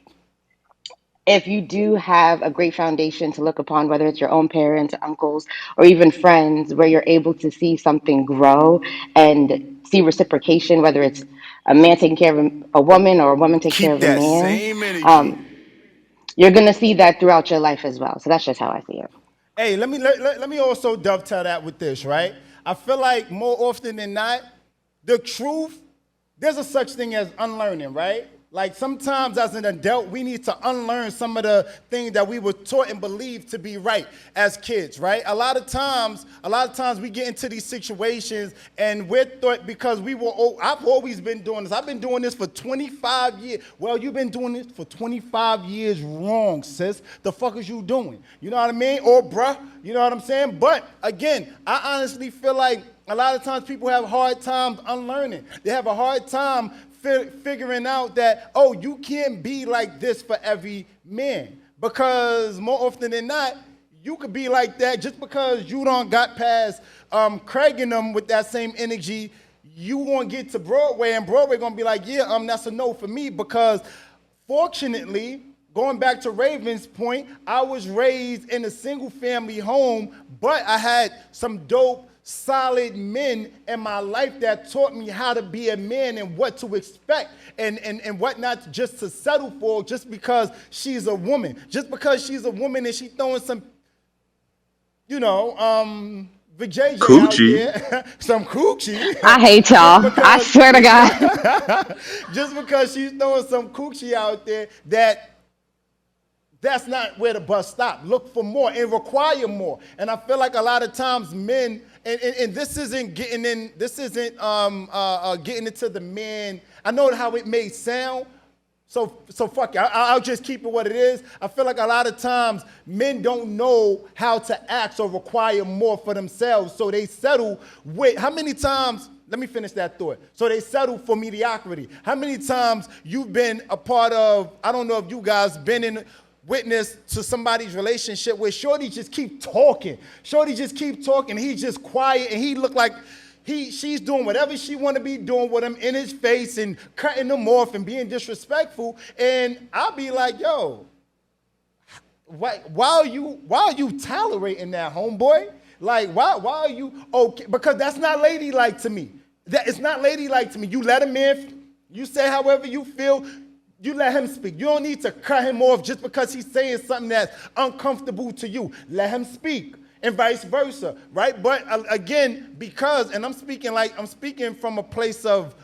if you do have a great foundation to look upon, whether it's your own parents, uncles, or even friends, where you're able to see something grow and see reciprocation, whether it's a man taking care of a woman or a woman taking care Keep of a that man, same energy. um, you're going to see that throughout your life as well. So that's just how I see it. Hey, let me also dovetail that with this, right? I feel like more often than not, the truth, there's a such thing as unlearning, right? Like sometimes as an adult, we need to unlearn some of the things that we were taught and believed to be right as kids, right? A lot of times we get into these situations and we're thought because I've always been doing this. I've been doing this for 25 years. Well, you've been doing this for 25 years wrong, sis. The fuck is you doing? You know what I mean? Or bruh, you know what I'm saying? But again, I honestly feel like a lot of times people have hard times unlearning. They have a hard time figuring out that, oh, you can't be like this for every man. Because more often than not, you could be like that just because you don't got past Craig and them with that same energy. You won't get to Broadway, and Broadway gonna be like, yeah, that's a no for me. Because fortunately, going back to Raven's point, I was raised in a single family home, but I had some dope solid men in my life that taught me how to be a man and what to expect and what not just to settle for just because she's a woman. Just because she's a woman and she throwing some, vajayjay out Coochie. there, some coochie, I hate just y'all. I because, swear to God. just because she's throwing some coochie out there that's not where the bus stops. Look for more and require more. And I feel like a lot of times men, and this isn't getting in, this isn't getting into the man. I know how it may sound. So fuck it. I'll just keep it what it is. I feel like a lot of times men don't know how to ask or require more for themselves. So they settle with, how many times, let me finish that thought. So they settle for mediocrity. How many times you've been a part of, I don't know if you guys been in, witness to somebody's relationship where Shorty just keep talking. Shorty just keep talking. He's just quiet and he look like she's doing whatever she want to be doing with him in his face and cutting him off and being disrespectful. And I'll be like, yo, why are you tolerating that, homeboy? Like, why are you okay? Because that's not ladylike to me. It's not ladylike to me. You let him in, you say however you feel. You let him speak. You don't need to cut him off just because he's saying something that's uncomfortable to you. Let him speak, and vice versa, right? But again, because, and I'm speaking from a place of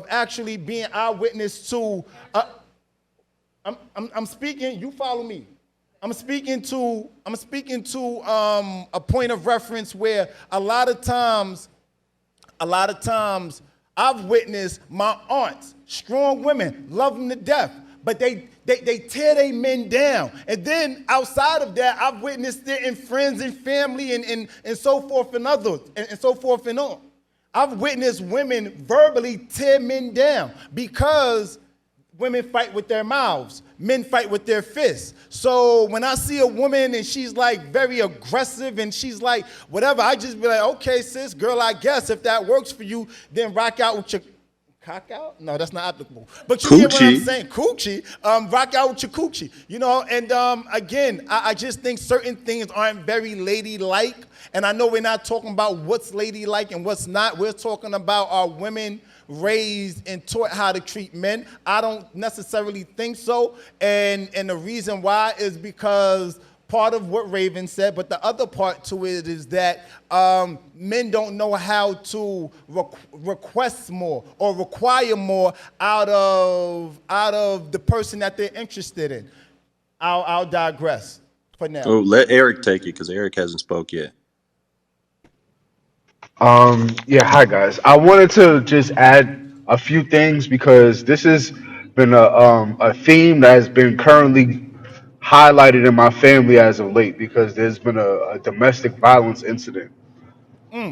actually being eyewitness to. I'm speaking. You follow me. I'm speaking to a point of reference where a lot of times I've witnessed my aunts, strong women, love them to death, but they tear their men down. And then outside of that, I've witnessed it in friends and family and so forth and others and so forth and on. I've witnessed women verbally tear men down because women fight with their mouths, men fight with their fists. So when I see a woman and she's like very aggressive and she's like whatever, I just be like, okay, sis, girl, I guess if that works for you, then rock out with your cock out? No, that's not applicable. But you get what I'm Coochie. saying, coochie. Rock out with your coochie, you know. And again, I just think certain things aren't very ladylike. And I know we're not talking about what's ladylike and what's not. We're talking about our women raised and taught how to treat men. I don't necessarily think so. And the reason why is because part of what Raven said, but the other part to it is that men don't know how to request more or require more out of the person that they're interested in. I'll digress for now. Oh, let Eric take it because Eric hasn't spoke yet. Yeah, hi guys. I wanted to just add a few things because this has been a theme that has been currently highlighted in my family as of late because there's been a domestic violence incident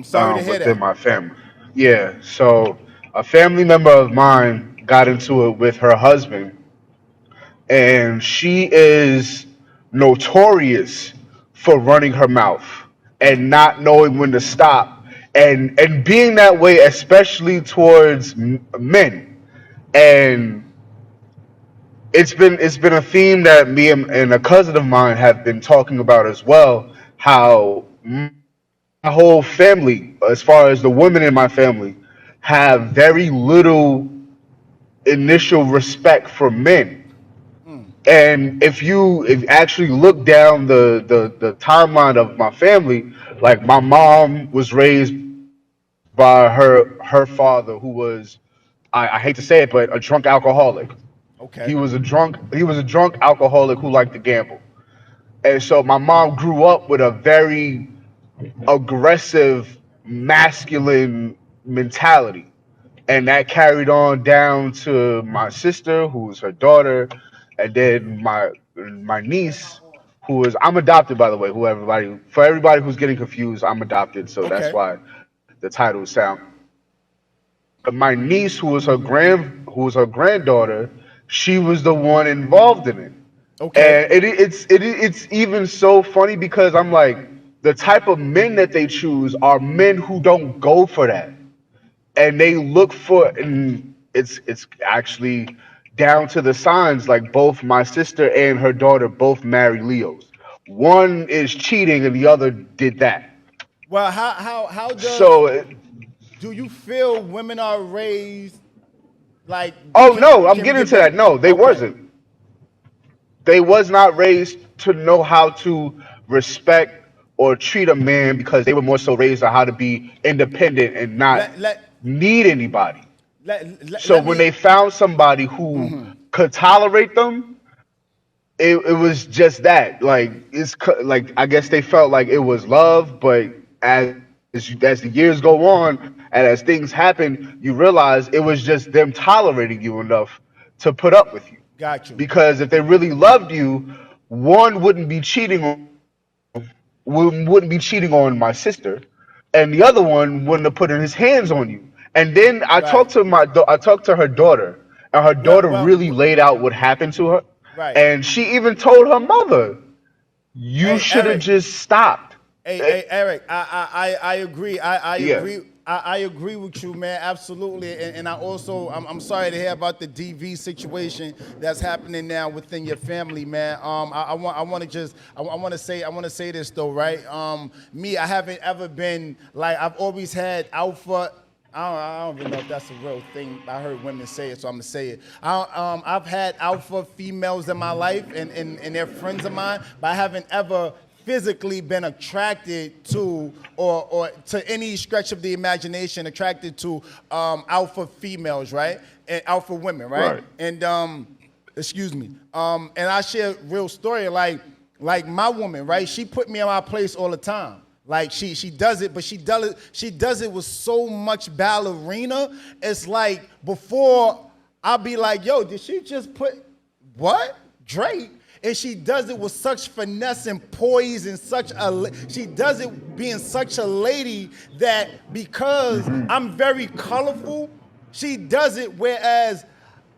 Sorry to hear within that. my family. Yeah, so a family member of mine got into it with her husband, and she is notorious for running her mouth and not knowing when to stop and being that way especially towards men. And it's been a theme that me and a cousin of mine have been talking about as well, how my whole family, as far as the women in my family, have very little initial respect for men. And if you actually look down the timeline of my family, like my mom was raised by her father, who was, I hate to say it, but a drunk alcoholic. Okay. He was a drunk alcoholic who liked to gamble. And so my mom grew up with a very aggressive masculine mentality, and that carried on down to my sister, who was her daughter, and then my niece, who is, I'm adopted, by the way. Who everybody For everybody who's getting confused, I'm adopted, so that's Okay. why the title sound. My niece, who was her granddaughter, she was the one involved in it. Okay. And it's even so funny because I'm like, the type of men that they choose are men who don't go for that, and they look for, and it's actually down to the signs. Like both my sister and her daughter both marry Leos. One is cheating, and the other did that. Well, how does So, do you feel women are raised like oh no, I'm can we getting get to better? that. No, they Okay. wasn't. They was not raised to know how to respect or treat a man because they were more so raised on how to be independent and not Let let need anybody. So let when me. they found somebody who could tolerate them, it was just that. Like like I guess they felt like it was love, but as the years go on and as things happen, you realize it was just them tolerating you enough to put up with you. Got you. Because if they really loved you, one wouldn't be cheating on my sister, and the other one wouldn't have put in his hands on you. And then Right. I talked to her daughter, and her Well, daughter well, really laid out what happened to her, right. and she even told her mother, "You Hey, should have Eric. just stopped." Eh, Hey, Eric. I agree. I yeah. agree. I agree with you, man. Absolutely. And I also, I'm sorry to hear about the DV situation that's happening now within your family, man. I want to just, I want to say this though, right? Me, I haven't ever been like, I've always had alpha. I don't even know if that's a real thing. I heard women say it, so I'm gonna say it. I've had alpha females in my life, and they're friends of mine, but I haven't ever physically been attracted to or to any stretch of the imagination attracted to alpha females, right? And alpha women, right? Right. And excuse me. And I share a real story like my woman, right? She put me in my place all the time. Like she does it, but she does it with so much ballerina. It's like before I'll be like, yo, did she just put what? Drake? And she does it with such finesse and poise and she does it being such a lady that because I'm very colorful, she does it whereas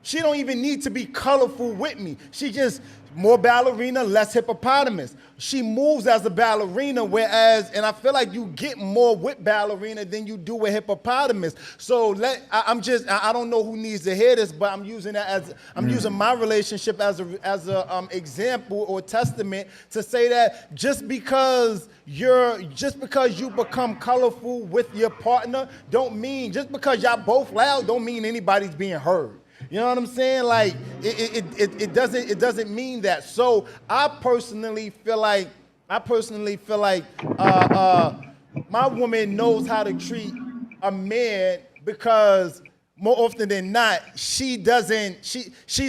she don't even need to be colorful with me. She just more ballerina, less hippopotamus. She moves as a ballerina, and I feel like you get more with ballerina than you do with hippopotamus. So I don't know who needs to hear this, but I'm using that I'm using my relationship as a example or testament to say that just because you become colorful with your partner, just because y'all both loud, don't mean anybody's being heard. You know what I'm saying? Like it doesn't mean that. So I personally feel like my woman knows how to treat a man because more often than not she's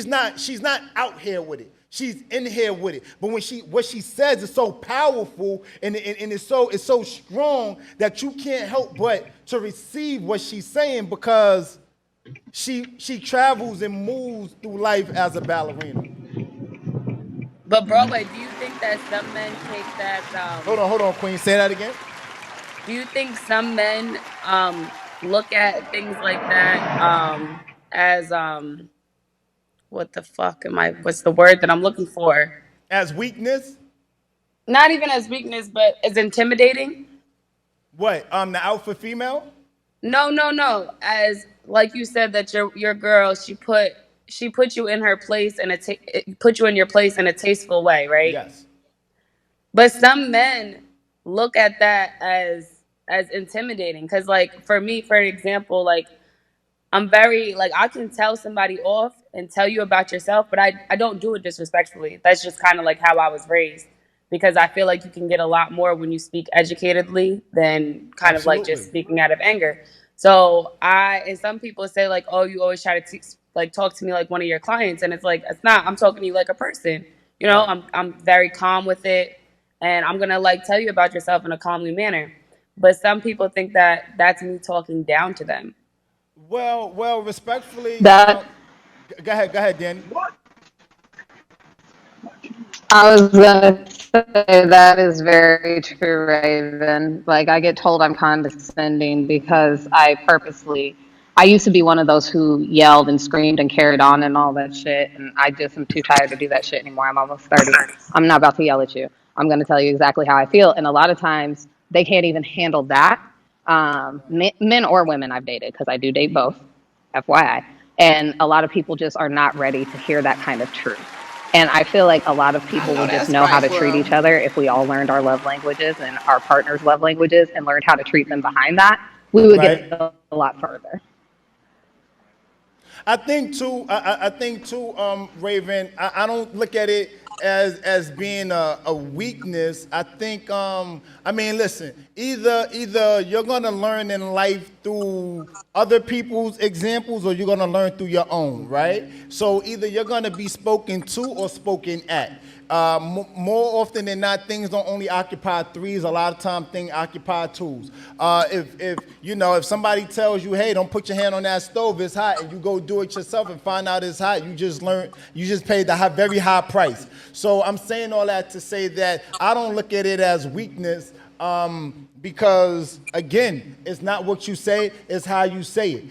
not out here with it. She's in here with it. But what she says is so powerful and it's so strong that you can't help but to receive what she's saying because she travels and moves through life as a ballerina. But Broadway, do you think that some men take that? Hold on, Queen. Say that again. Do you think some men look at things like that as what the fuck am I? What's the word that I'm looking for? As weakness, Not even as weakness, but as intimidating. what? The alpha female. No, no, no. As like you said that your girl, she put you in her place and it put you in your place in a tasteful way, right? Yes. But some men look at that as intimidating cuz like for me, for example, like I'm very like I can tell somebody off and tell you about yourself, but I don't do it disrespectfully. That's just kind of like how I was raised because I feel like you can get a lot more when you speak educatedly than kind of like just Absolutely. speaking out of anger. So and some people say like, oh, you always try to like talk to me like one of your clients, and it's like it's not. I'm talking to you like a person. You know, Right. I'm very calm with it, and I'm gonna like tell you about yourself in a calmly manner. But some people think that that's me talking down to them. Well, respectfully, That go ahead, Danny. I was gonna say that is very true, Raven. Like I get told I'm condescending because I used to be one of those who yelled and screamed and carried on and all that shit, and I just am too tired to do that shit anymore. I'm almost 30. I'm not about to yell at you. I'm gonna tell you exactly how I feel, and a lot of times they can't even handle that. Men or women I've dated because I do date both, FYI. And a lot of people just are not ready to hear that kind of truth. And I feel like a lot of people would just know how to treat each other if we all learned our love languages and our partners' love languages and learned how to treat them behind that. We would Right. get a lot further. I think too, Raven. I don't look at it as being a weakness. I think I mean, listen. Either you're gonna learn in life through other people's examples, or you're gonna learn through your own, right? So either you're gonna be spoken to or spoken at. More often than not, things don't only occupy threes. A lot of times, things occupy twos. If somebody tells you, "Hey, don't put your hand on that stove; it's hot," and you go do it yourself and find out it's hot, you just paid the very high price. So I'm saying all that to say that I don't look at it as weakness. Because again, it's not what you say, it's how you say it,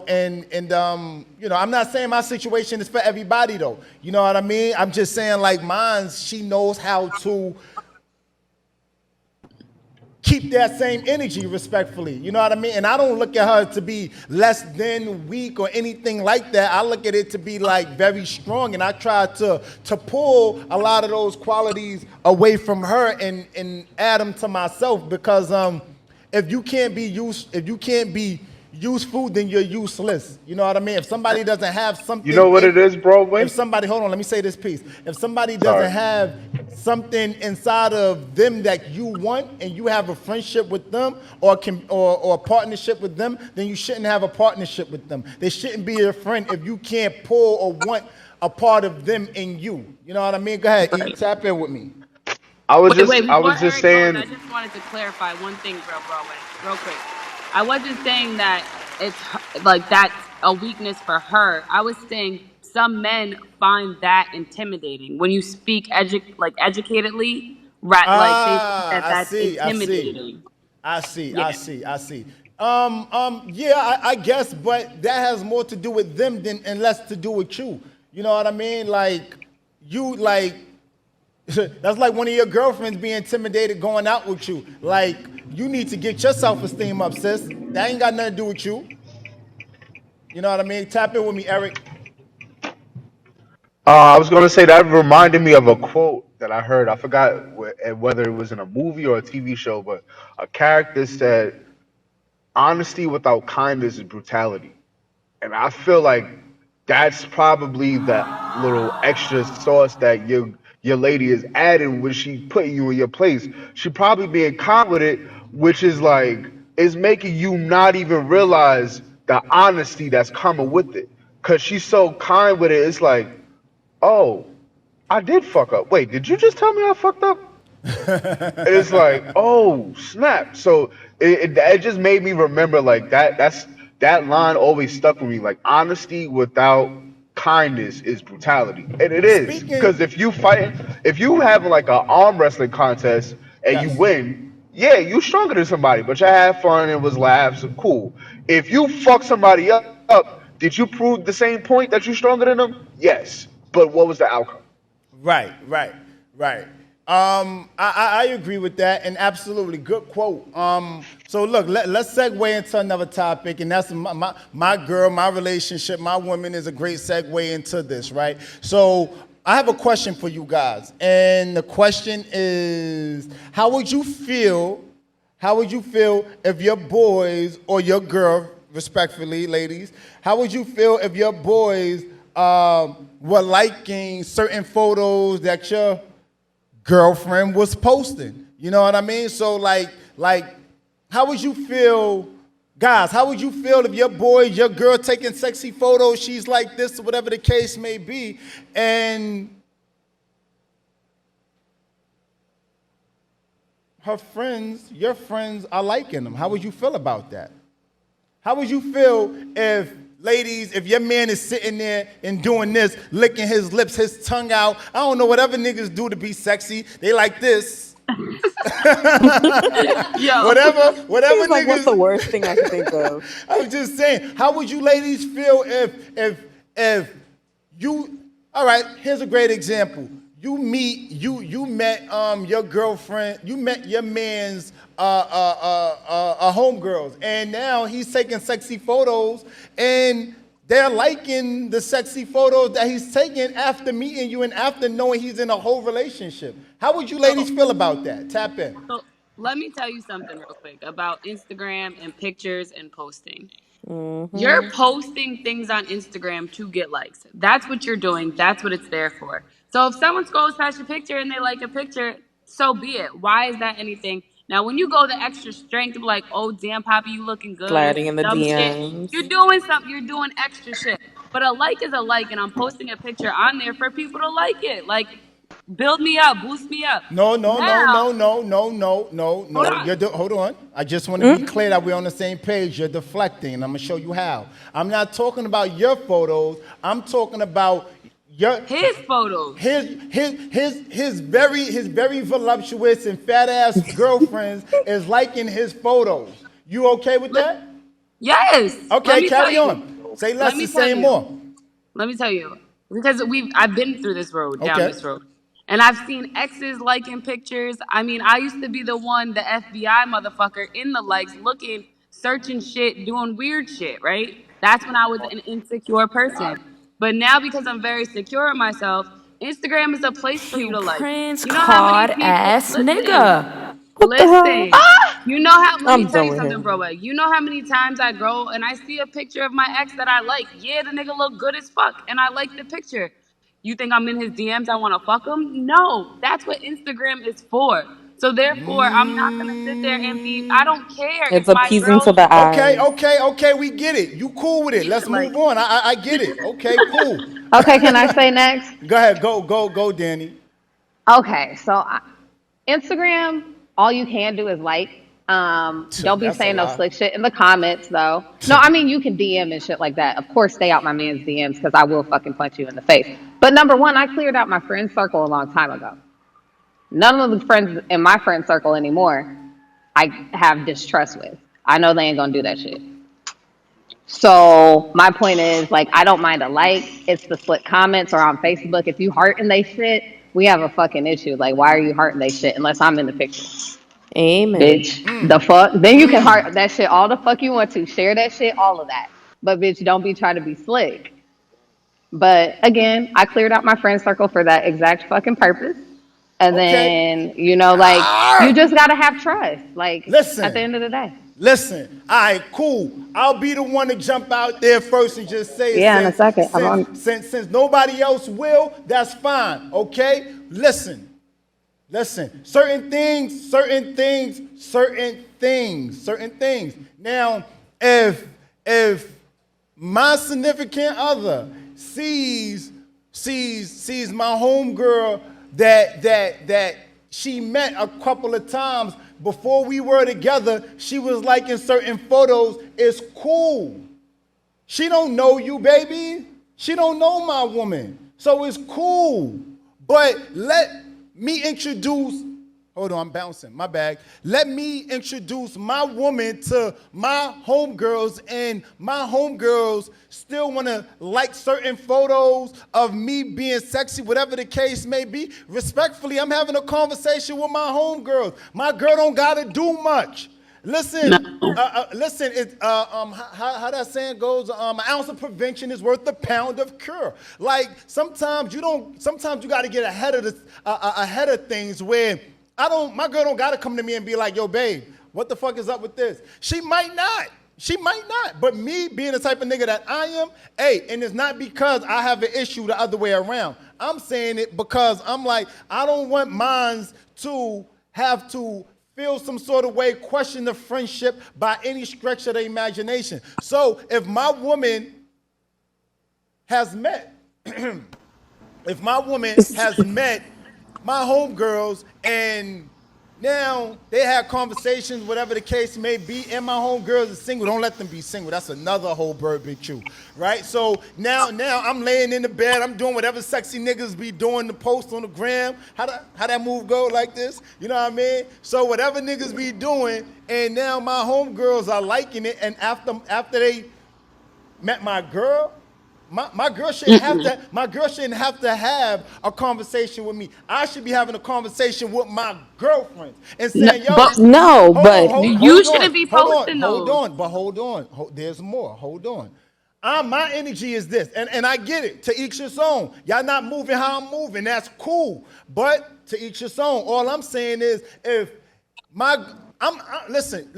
and I'm not saying my situation is for everybody though. You know what I mean? I'm just saying like she knows how to keep that same energy respectfully. You know what I mean? And I don't look at her to be less than weak or anything like that. I look at it to be like very strong, and I try to pull a lot of those qualities away from her and add them to myself because if you can't be useful, then you're useless. You know what I mean? If somebody doesn't have You know something what in, it is, Broadway? if somebody, hold on, let me say this piece. If somebody Sorry. doesn't have something inside of them that you want, and you have a friendship with them or a partnership with them, then you shouldn't have a partnership with them. They shouldn't be your friend if you can't pull or want a part of them in you. You know what I mean? Go ahead, E, tap in with me. Wait, I before was just Eric goes, I saying. just wanted to clarify one thing, Broadway, real quick. I wasn't saying that like that's a weakness for her. I was saying some men find that intimidating when you speak like educatedly, right? Like they think that I that's see. I see. intimidating. I see. I Yeah. see. I see. Yeah, I guess, but that has more to do with them than and less to do with you. You know what I mean? Like, you like that's like one of your girlfriends being intimidated going out with you. Like, you need to get your self-esteem up, sis. That ain't got nothing to do with you. You know what I mean? Tap in with me, Eric. I was gonna say that reminded me of a quote that I heard. I forgot whether it was in a movie or a TV show, but a character said, "Honesty without kindness is brutality." And I feel like that's probably that little extra sauce that your lady is adding when she putting you in your place. She probably being kind with it, which is like is making you not even realize the honesty that's coming with it. Cause she's so kind with it. It's like, oh, I did fuck up. Wait, did you just tell me I fucked up? It's like, oh snap. So it just made me remember like that line always stuck with me. Like honesty without kindness is brutality, and it is Speaking, because if you having like an arm wrestling contest and you yes. win, yeah, you stronger than somebody, but you had fun and was laughs and cool. If you fuck somebody up, did you prove the same point that you stronger than them? Yes, but what was the outcome? Right, right, right. I agree with that, and absolutely good quote. So look, let's segue into another topic, and that's my girl, my relationship, my woman is a great segue into this, right? So I have a question for you guys, and the question is, how would you feel? How would you feel if your boys or your girl, respectfully, ladies, how would you feel if your boys were liking certain photos that your girlfriend was posting? You know what I mean? So like, how would you feel, guys? How would you feel if your boy, your girl taking sexy photos? She's like this, or whatever the case may be, and her friends, your friends, are liking them. How would you feel about that? How would you feel if, ladies, if your man is sitting there and doing this, licking his lips, his tongue out? I don't know, whatever niggas do to be sexy, they like this. Yo. Whatever He's like, what's the niggas. worst thing I could think of? I was just saying, how would you ladies feel if you? All right, here's a great example. You met your girlfriend, you met your man's homegirls, and now he's taking sexy photos, and they're liking the sexy photos that he's taking after meeting you and after knowing he's in a whole relationship. How would you ladies So, feel about that? Tap in. so let me tell you something real quick about Instagram and pictures and posting. You're Hmm. posting things on Instagram to get likes. That's what you're doing. That's what it's there for. So if someone scrolls past your picture and they like a picture, so be it. Why is that anything? Now, when you go the extra strength of like, oh damn, Poppy, you looking good or Sliding some in the dumb shit, DMs. you're doing something. You're doing extra shit. But a like is a like, and I'm posting a picture on there for people to like it. Like, build me up, boost me up. No, no, no, Now, no, no, no, no, no, hold no. on. Hold on. I just want to be Mm. clear that we're on the same page. You're deflecting, and I'm gonna show you how. I'm not talking about your photos. I'm talking about your His photos. his very voluptuous and fat ass girlfriends is liking his photos. You okay with Li- that? Yes. Let Okay, me tell carry you. on. Say Let less me and tell say you. more. Let me tell you, because I've been through this road, down Okay. this road, and I've seen exes liking pictures. I mean, I used to be the one, the FBI motherfucker in the likes, looking, searching shit, doing weird shit. Right? That's when I was an insecure person. But now, because I'm very secure in myself, Instagram is a place for you You to like. prince You know how many card people ass listen? nigga. What the hell? Listen, you know how, let me I'm tell done you with something, him. bro. You know how many times I go and I see a picture of my ex that I like? Yeah, the nigga look good as fuck, and I like the picture. You think I'm in his DMs? I want to fuck him? No, that's what Instagram is for. So therefore, I'm not gonna sit there and be. I don't care if It's my appeasing girl. to the Okay, eyes. okay, okay. We get it. You cool with it? Yeah, Let's like move on. I get it. Okay, cool. Okay, can I say next? Go ahead. Go, Danny. Okay, so Instagram, all you can do is like. Don't be That's a saying no lie. slick shit in the comments though. No, I mean you can DM and shit like that. Of course, stay out my man's DMs because I will fucking punch you in the face. But number one, I cleared out my friend circle a long time ago. None of the friends in my friend circle anymore I have distrust with. I know they ain't gonna do that shit. So my point is, like, I don't mind a like. It's the slick comments or on Facebook. If you heart and they shit, we have a fucking issue. Like, why are you hearting they shit unless I'm in the picture? Amen. Bitch, the fuck? Then you can heart that shit all the fuck you want to. Share that shit, all of that. But bitch, don't be trying to be slick. But again, I cleared out my friend circle for that exact fucking purpose. And Okay. then, like, you Ah! just gotta have trust. Like, at the Listen. end of the day. Listen, all right, cool. I'll be the one to jump out there first and just say it Yeah, in a since second. I'm since on. since since nobody else will, that's fine. Okay? Listen. Certain things. Now, if my significant other sees my homegirl that she met a couple of times before we were together, she was liking certain photos, it's cool. She don't know you, baby. She don't know my woman. So it's cool. But let me introduce, hold on, I'm bouncing, my bag. Let me introduce my woman to my homegirls, and my homegirls still wanna like certain photos of me being sexy, whatever the case may be. Respectfully, I'm having a conversation with my homegirls. My girl don't gotta do much. No. Listen. How that saying goes, an ounce of prevention is worth a pound of cure. Like sometimes you don't. Sometimes you got to get ahead of ahead of things. Where I don't. My girl don't got to come to me and be like, "Yo, babe, what the fuck is up with this?" She might not. She might not. But me being the type of nigga that I am, hey, and it's not because I have an issue the other way around. I'm saying it because I'm like, I don't want mines to have to feel some sort of way, question the friendship by any stretch of the imagination. So if my woman has met, if my woman has met my homegirls and now they had conversations, whatever the case may be, and my homegirls are single. Don't let them be single. That's another whole bird big chew, right? So now I'm laying in the bed. I'm doing whatever sexy niggas be doing to post on the gram. How that move go like this? You know what I mean? So whatever niggas be doing, and now my homegirls are liking it. And after they met my girl, my girl shouldn't have to. My girl shouldn't have to have a conversation with me. I should be having a conversation with my girlfriends and No, saying, "Yo, but No, hold on, but you shouldn't be posting hold those. on, but hold on. There's more. Hold on. My energy is this, and I get it. To each his own. Y'all not moving how I'm moving. That's cool. But to each his own. All I'm saying is, if my listen,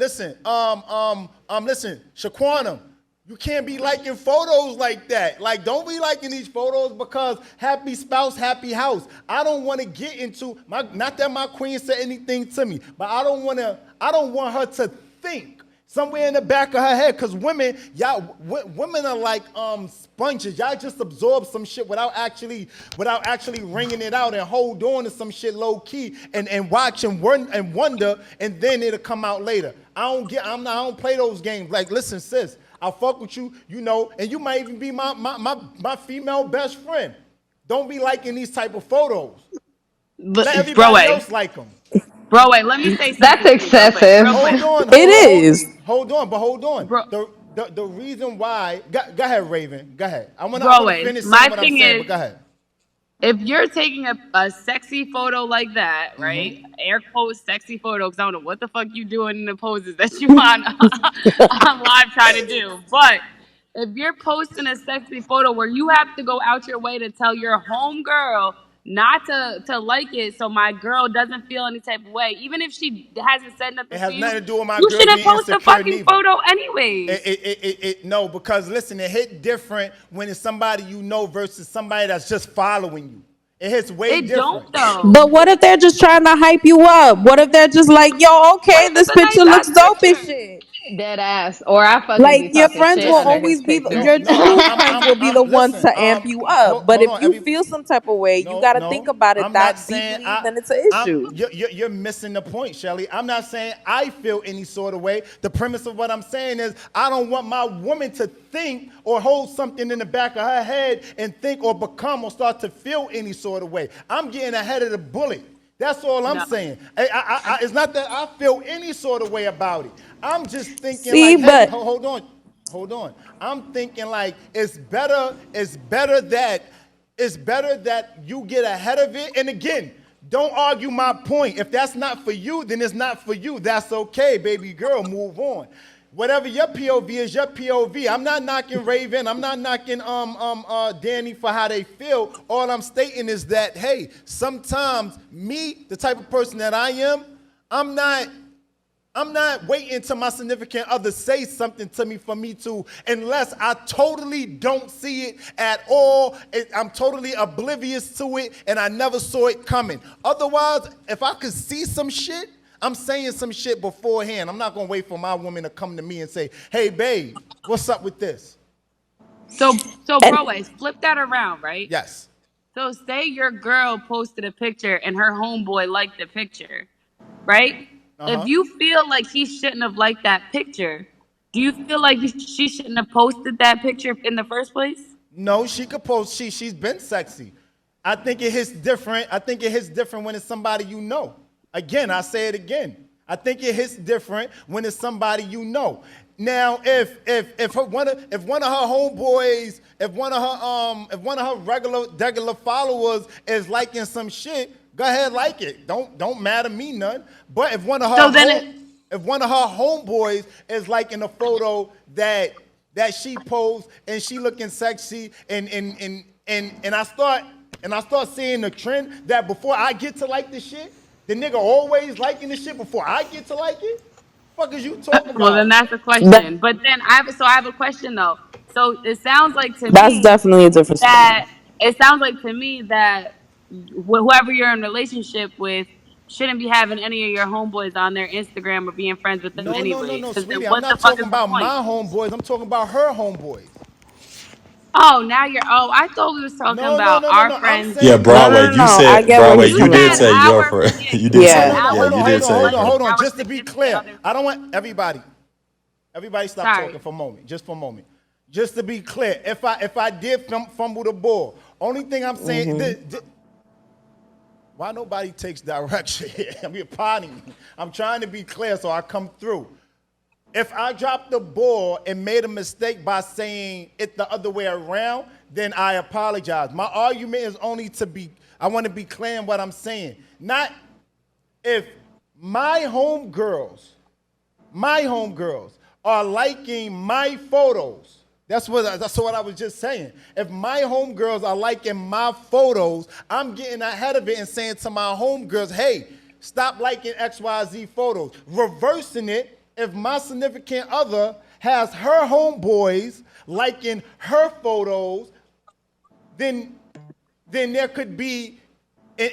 Shaquana. You can't be liking photos like that. Like, don't be liking these photos because happy spouse, happy house. I don't want to get into not that my queen said anything to me, but I don't want her to think somewhere in the back of her head, because women are like sponges. Y'all just absorb some shit without actually wringing it out and hold on to some shit low key and watch and wonder, and then it'll come out later. I don't play those games. Like, listen, sis, I fuck with you, and you might even be my female best friend. Don't be liking these type of photos. Let Bro, everybody else like them. let me say That's something to you real quick, real excessive. quick. it is. But hold on. Bro, The reason why, go ahead, Raven. Go ahead. I bro, wanna finish saying my what I'm thing saying, is, but go ahead. if you're taking a sexy photo like that, right? Air quotes sexy photo, because I don't know what the fuck you doing in the poses that you on live trying to do. But if you're posting a sexy photo where you have to go out your way to tell your home girl not to like it, so my girl doesn't feel any type of way, even if she hasn't said It nothing to has you, nothing to do with my you girl shouldn't being post the insecure fucking neither. photo anyways. No, because listen, it hit different when it's somebody you know versus somebody that's just following you. It hits way It don't different. though. But what if they're just trying to hype you up? What if they're just like, yo, What okay, if it's this a nice picture looks ass dope as picture? shit? Dead ass. Or I fucking Like be your talking friends shit will under Listen, his always be no, your picture. no, true friends will be the ones listen, to amp you up. But hold if on, you feel some type of way, you no, got to think no, about it I'm not that saying deeply. Then it's an issue. you're missing the point, Shelly. I'm not saying I feel any sort of way. The premise of what I'm saying is I don't want my woman to think or hold something in the back of her head and think or become or start to feel any sort of way. I'm getting ahead of the bullet. That's all I'm No. saying. It's not that I feel any sort of way about it. I'm just thinking See, like, hey, but hold on. Hold on. I'm thinking like it's better that you get ahead of it. And again, don't argue my point. If that's not for you, then it's not for you. That's okay, baby girl. Move on. Whatever your POV is, your POV. I'm not knocking Raven. I'm not knocking Danny for how they feel. All I'm stating is that hey, sometimes me, the type of person that I am, I'm not. I'm not waiting till my significant other say something to me for me to, unless I totally don't see it at all. I'm totally oblivious to it and I never saw it coming. Otherwise, if I could see some shit, I'm saying some shit beforehand. I'm not gonna wait for my woman to come to me and say, hey babe, what's up with this? So and Broadway, flip that around, right? Yes. So say your girl posted a picture and her homeboy liked the picture, right? If Uh-huh. you feel like he shouldn't have liked that picture, do you feel like she shouldn't have posted that picture in the first place? No, she could post. She's been sexy. I think it hits different. I think it hits different when it's somebody you know. Again, I say it again. I think it hits different when it's somebody you know. Now, if one of her homeboys, if one of her regular followers is liking some shit, go ahead like it. Don't matter me none. But So then it if one of her homeboys is liking a photo that she posed and she looking sexy and I start seeing the trend that before I get to like the shit, the nigga always liking the shit before I get to like it. Fuck is you talking well then about? that's a that question. But then I have a question though. So it sounds like to that's me definitely a different story. that it sounds like to me that whoever you're in a relationship with shouldn't be having any of your homeboys on their Instagram or being friends with them No, no, no, anyways. no, Because then sweetie. I'm what the not fuck talking is the about point? my homeboys. I'm talking about her homeboys. Oh, now you're. Oh, I thought we was talking No, no, about no, no, our no. I'm friends. Yeah, saying No, no. Broadway. no, no, You no. I said get where Broadway. he's You You coming did said say from. your our. friend. Yeah, You you did No, say said Yeah. no, no. yeah. Hold our You on, hold did on, friends say hold it. on, liking hold on. our Just to be significant clear, others. I don't want everybody. Everybody, stop Sorry. talking for a moment. Just for a moment. Just to be clear, if I did fumble the ball, only thing I'm saying, why nobody takes direction here? I mean, pardon me. I'm trying to be clear so I come through. If I dropped the ball and made a mistake by saying it the other way around, then I apologize. My argument is only I want to be clear in what I'm saying. Not if my homegirls, my homegirls are liking my photos. That's what I was just saying. If my homegirls are liking my photos, I'm getting ahead of it and saying to my homegirls, hey, stop liking XYZ photos. Reversing it, if my significant other has her homeboys liking her photos, then there could be, and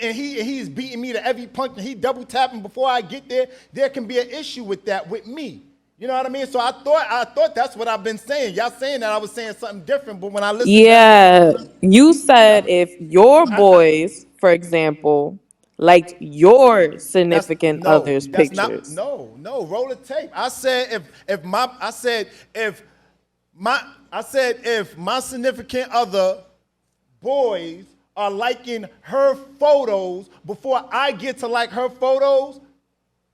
he's beating me to every punch, and he double tapping before I get there. There can be an issue with that with me. You know what I mean? So I thought that's what I've been saying. Y'all saying that I was saying something different, but when I listened back, Yeah. You said if your boys, for example, liked your that's significant no, other's that's not pictures. no. Roll the tape. I said if my significant other boys are liking her photos before I get to like her photos,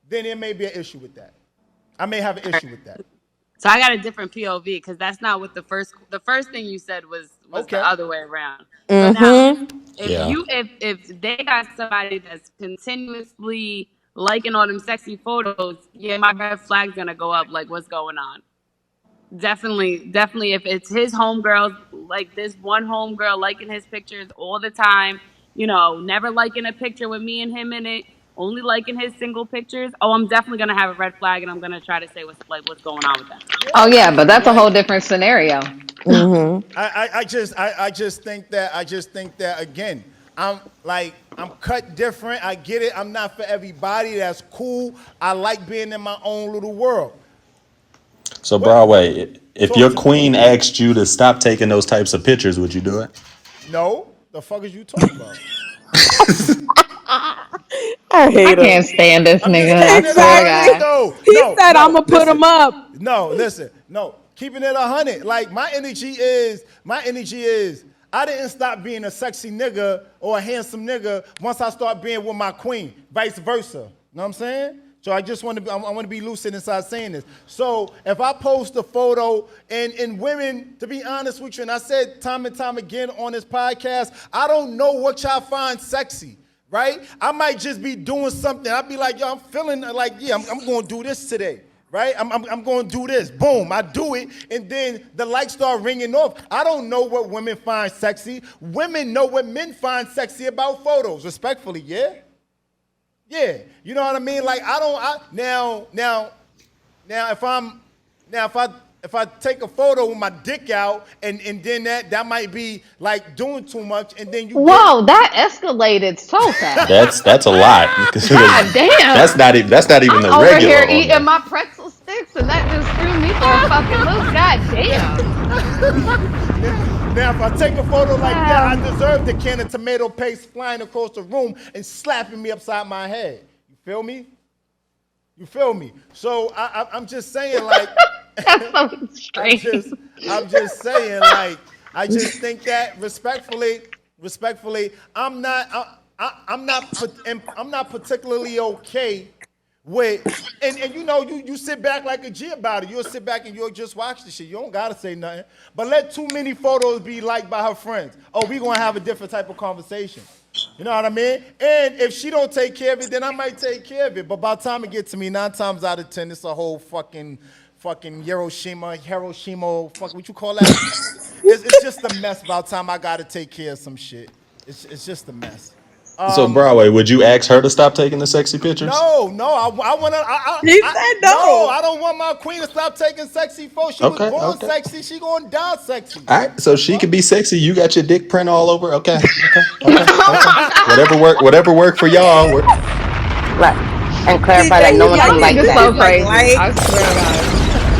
then there may be an issue with that. I may have an issue with that. So I got a different POV because that's not what the first thing you said was the Okay. other way around. So now Mm-hmm. Yeah. if they got somebody that's continuously liking all them sexy photos, yeah, my red flag's gonna go up. Like, what's going on? Definitely. If it's his homegirls, like this one homegirl liking his pictures all the time, never liking a picture with me and him in it, only liking his single pictures. Oh, I'm definitely gonna have a red flag, and I'm gonna try to say what's going on with that. Oh Yeah, yeah, but that's a whole like different scenario. Mm-hmm. I just think that again, I'm cut different. I get it. I'm not for everybody. That's cool. I like being in my own little world. So What? Broadway, if Talk your to me. queen asked you to stop taking those types of pictures, would you do it? No. The fuck is you talking about? I I hate him. can't stand this I'm just nigga. I keeping it a swear to hundred Exactly. God. though. He No, said I'm no, gonna put him listen. up. No, listen. No, keeping it a hundred. Like my energy is. I didn't stop being a sexy nigga or a handsome nigga once I start being with my queen. Vice versa. You know what I'm saying? So I just want to I want to be lucid inside saying this. So if I post a photo and women, to be honest with you, and I said time and time again on this podcast, I don't know what y'all find sexy. Right? I might just be doing something. I'll be like, yo, I'm feeling like, yeah, I'm going to do this today. Right? I'm going to do this. Boom, I do it. And then the lights start ringing off. I don't know what women find sexy. Women know what men find sexy about photos, respectfully, yeah? Yeah. You know what I mean? Like, now, if I take a photo with my dick out, and then that might be like doing too much, and then you get Whoa, that escalated so fast. That's a lot because God damn. that's not even the I'm over regular here on eating there. my pretzel sticks and that just threw me for a fucking loop. God damn. now if I take a photo like that, I Wow. deserve the can of tomato paste flying across the room and slapping me upside my head. You feel me? You feel me? So I'm just saying, like, That's so I'm strange. just, I'm just saying, like, I just think that respectfully, I'm not particularly okay with, and you know, you sit back like a G about it. You'll sit back and you'll just watch the shit. You don't gotta say nothing. But let too many photos be liked by her friends. Oh, we gonna have a different type of conversation. You know what I mean? And if she don't take care of it, then I might take care of it. But by the time it gets to me, 9 times out of 10, it's a whole fucking Hiroshima, fuck, what you call that? It's just a mess by the time I gotta take care of some shit. It's just a mess. So Broadway, would you ask her to stop taking the sexy pictures? No, He said no, no. I don't want my queen to stop taking sexy photos. She was Okay, born okay. sexy, she gonna die sexy. All right, so The she could fuck? be sexy. You got your dick print all over. Okay, okay, okay, Oh okay. my God. Whatever work for y'all. Like, and clarify that CJ, no you one know can like niggas that. be It's like crazy. I likes. swear to God.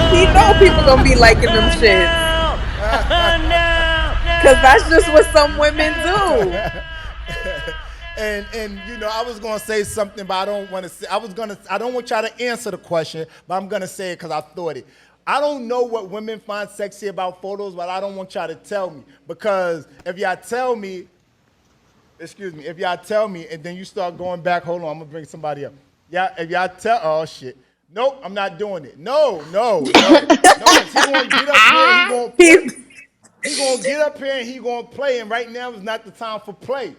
He know people gonna be liking them shits. Cause that's just what some women do. And you know, I was gonna say something, but I don't want to say. I don't want y'all to answer the question, but I'm gonna say it because I thought it. I don't know what women find sexy about photos, but I don't want y'all to tell me, because if y'all tell me, excuse me, if y'all tell me and then you start going back, hold on, I'm gonna bring somebody up. Yeah, if y'all tell, oh shit, nope, I'm not doing it. No, because he gonna get up here, he gonna He, play. He gonna get up here and he gonna play, and right now is not the time for play.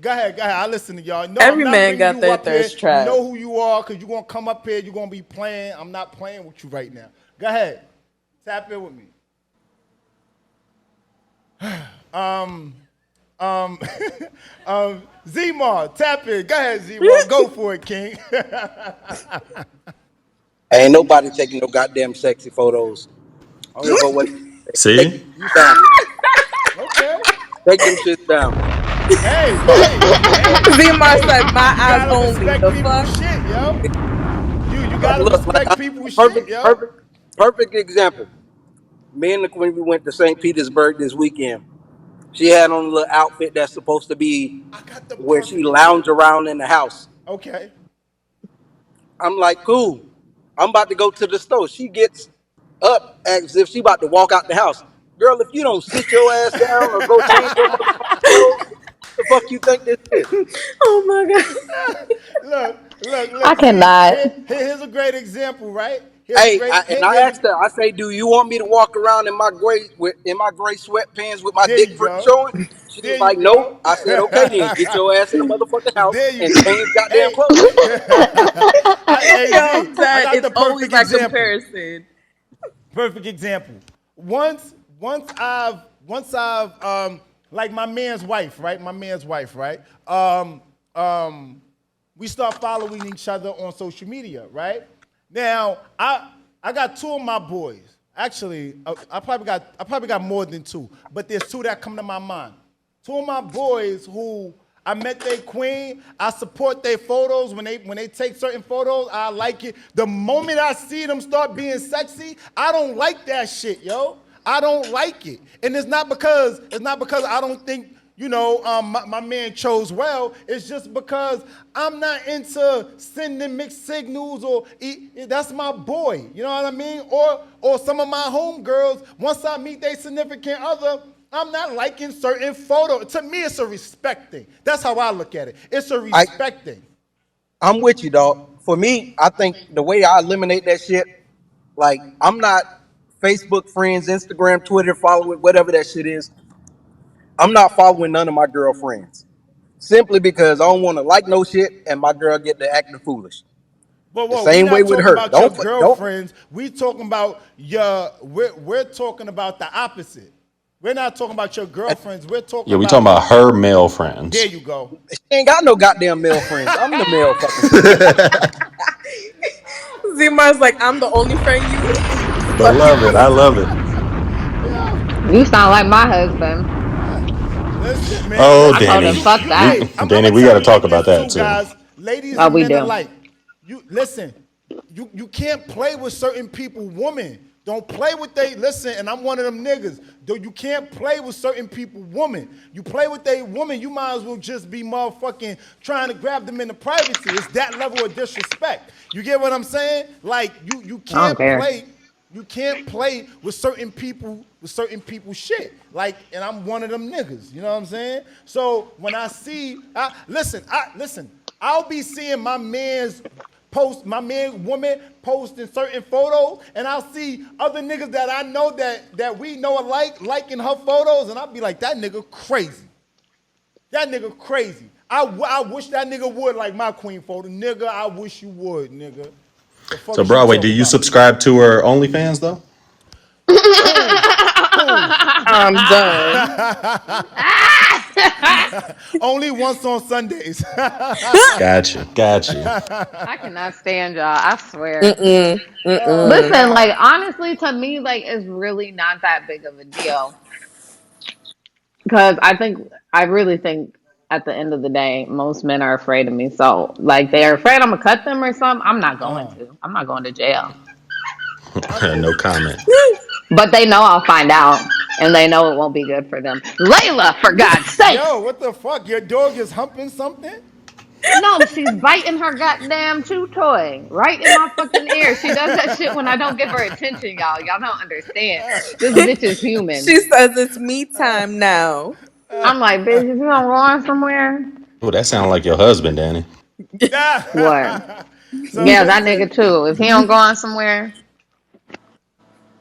Go ahead. I listen to y'all. No, I'm every not man bringing got you their up here. thirst You trap. know who you are, because you're gonna come up here, you're gonna be playing. I'm not playing with you right now. Go ahead. Tap in with me. Um, Zmar, tap in. Go ahead, Zmar. Go for it, King. Ain't nobody taking no goddamn sexy photos. I don't give a fuck what. Take them See, You down. see? Okay. Take them shits down. Zimar Hey, said, "My you eyes gotta only." respect The people's fuck? shit, yo. You Like, gotta look, like respect people's shit, perfect, yo. perfect, perfect example. Me and the Queen, we went to St. Petersburg this weekend. She had on a little outfit that's supposed to be I got the where she perfect lounge example. around in the house. Okay. I'm like, cool. I'm about to go to the store. She gets up as if she about to walk out the house. Girl, if you don't sit your ass down or go change your motherfucking clothes, the fuck you think this is? Oh my god. Look. I See, cannot. here's a great example, right? Here's a Hey, great. and I asked her. I say, "Do you want me to walk around in my gray sweatpants with my There dick you print go. showing?" She There was you like, "No." go. I said, "Okay, then get your ass in the motherfucking house There you and go. change goddamn Hey, clothes." Yo, I'm I dead. got It's the always perfect that example. comparison. Perfect example. Once I've like my man's wife, right? My man's wife, right? We start following each other on social media, right? Now, I got two of my boys. Actually, I probably got more than two, but there's two that come to my mind. Two of my boys who I met their queen. I support their photos when they take certain photos. I like it. The moment I see them start being sexy, I don't like that shit, yo. I don't like it, and it's not because I don't think my man chose well. It's just because I'm not into sending mixed signals that's my boy. You know what I mean? Or some of my homegirls, once I meet their significant other, I'm not liking certain photos. To me, it's a respect thing. That's how I look at it. It's a I respect thing. I'm with you, dog. For me, I think the way I eliminate that shit, like I'm not Facebook friends, Instagram, Twitter, following whatever that shit is. I'm not following none of my girlfriends simply because I don't want to like no shit and my girl get to acting foolish. But The well, we're same way not with talking her. about your Don't. girlfriends. We talking about your. We're talking about the opposite. We're not talking about your girlfriends. We're talking Yeah, we talking about. about her male There friends. you go. She ain't got no goddamn male friends. I'm the male fucking friend. Zimar's like, I'm the only friend you I fucking love it. I need. love it. Yeah. You sound like my husband. Listen, man. Oh, I Listen. told her, Danny, fuck You we that. right. I'm Danny, gonna we tell got to you talk like about this that too, too. guys. Ladies Oh, and we men do. alike. You listen. You can't play with certain people, women. Don't play with they listen, and I'm one of them niggas. Though you can't play with certain people, woman. You play with a woman, you might as well just be motherfucking trying to grab them in the privacy. It's that level of disrespect. You get what I'm saying? Like you I don't can't care. play. You can't play with certain people shit. Like, and I'm one of them niggas. You know what I'm saying? So when I see, listen. I'll be seeing my man, woman posting certain photos, and I'll see other niggas that I know that we know alike liking her photos, and I'll be like, that nigga crazy. That nigga crazy. I wish that nigga would like my queen photo. Nigga, I wish you would, nigga. The fuck So, is you Broadway, do talking you about? subscribe to her OnlyFans though? Who? Who? I'm done. Only once on Sundays. Gotcha, gotcha. I cannot stand y'all. I swear. Mm-mm. Oh Mm-mm. Listen, like God. honestly, to me, like it's really not that big of a deal because I really think at the end of the day, most men are afraid of me. So, like, they're afraid I'm gonna cut them or something. I'm not going to. I'm not going to jail. I feel No you. comment. But they know I'll find out, and they know it won't be good for them. Layla, for God's sakes! Yo, what the fuck? Your dog is humping something? No, she's biting her goddamn chew toy right in my fucking ear. She does that shit when I don't give her attention, y'all. Y'all don't understand. This bitch is She human. says it's me time now. I'm like, bitch, if you don't go on somewhere, Oh, that sounds like your husband, Danny. what? So Yeah, that listen. nigga too. If he don't go on somewhere,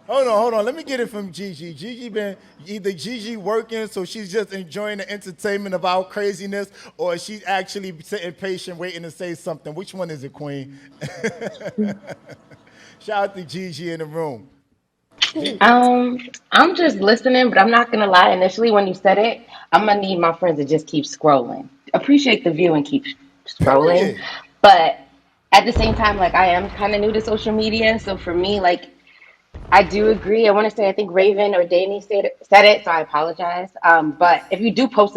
Hold on. Let me get it from Gigi. Gigi been either Gigi working, so she's just enjoying the entertainment of our craziness, or she's actually sitting patient, waiting to say something. Which one is it, Queen? Shout out to Gigi in the room. Um, I'm just listening, but I'm not gonna lie. Initially, when you said it, I'm gonna need my friends to just keep scrolling. Appreciate the view and keep scrolling, Period. but at the same time, like I am kind of new to social media, so for me, like I do agree. I want to say I think Raven or Danny said it, so I apologize. But if you do post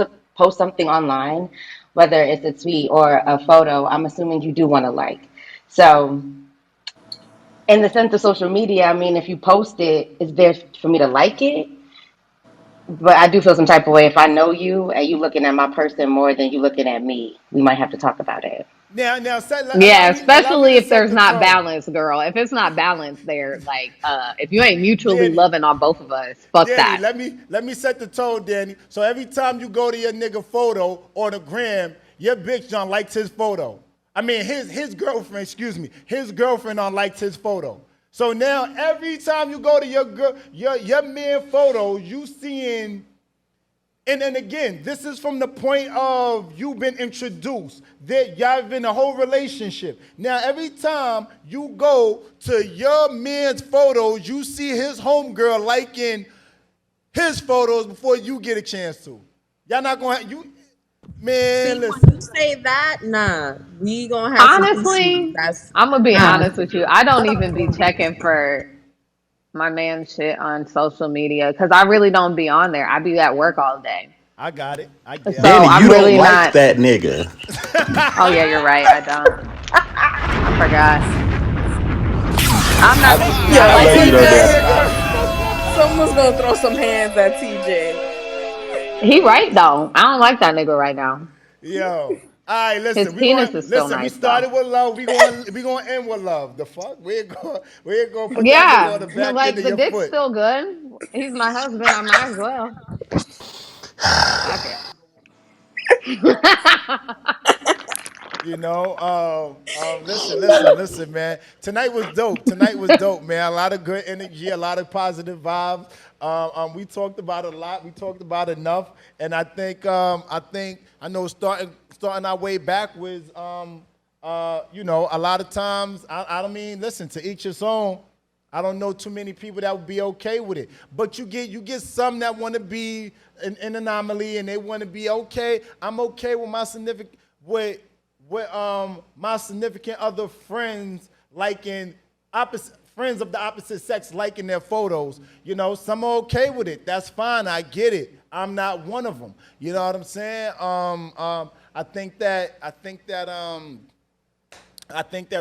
something online, whether it's a tweet or a photo, I'm assuming you do want to like. So in the sense of social media, I mean, if you post it, it's there for me to like it. But I do feel some type of way if I know you and you looking at my person more than you looking at me. We might have to talk about it. Now, yeah, allow me especially to if set there's the not tone. balance, girl. If it's not balanced there, like if you ain't mutually Danny, loving on both of us, fuck Danny, that. let me set the tone, Danny. So every time you go to your nigga photo on the gram, your bitch John likes his photo. I mean his girlfriend, excuse me, his girlfriend on likes his photo. So now every time you go to your girl, your man photo, you seeing. And then again, this is from the point of you've been introduced, that y'all been a whole relationship. Now, every time you go to your man's photos, you see his homegirl liking his photos before you get a chance to. Y'all not gonna have, you, See, man, when listen. you say that, nah, we gonna have some issues. Honestly, That's I'm gonna be nah. honest with you. I don't even be checking for my man shit on social media because I really don't be on there. I be at work all day. I got it. I get. So I Danny, I'm you get it. don't really like not. that nigga. Oh yeah, you're right. I don't. I forgot. I'm not I, speaking. I I yo, like know you him don't though. got. TJ. Someone's gonna throw some hands at TJ. He right though. I don't like that nigga right now. Yo. All right, His listen. We going penis is still listen. We nice though. started with love. We going to end with love. The fuck? We ain't going to put that nigga on Yeah, the back end like of the your dick's foot. still good. He's my husband. I might as well. Fuck it. Listen, man. Tonight was dope. Tonight was dope, man. A lot of good energy, a lot of positive vibes. We talked about a lot. We talked about enough, and I know starting our way backwards. A lot of times, I don't mean, listen, to each his own. I don't know too many people that would be okay with it. But you get some that want to be an anomaly and they want to be okay. I'm okay with my significant other friends liking opposite friends of the opposite sex liking their photos. Some are okay with it. That's fine. I get it. I'm not one of them. You know what I'm saying? I think that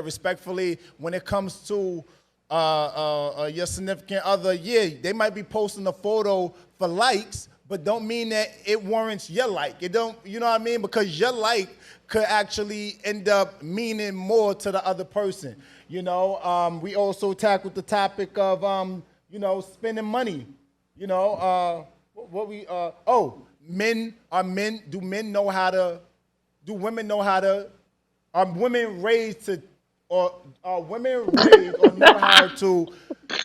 respectfully, when it comes to your significant other, yeah, they might be posting a photo for likes, but don't mean that it warrants your like. It don't, you know what I mean? Because your like could actually end up meaning more to the other person. We also tackled the topic of, spending money. Do men know how to, do women know how to, are women raised to, or are women raised or know how to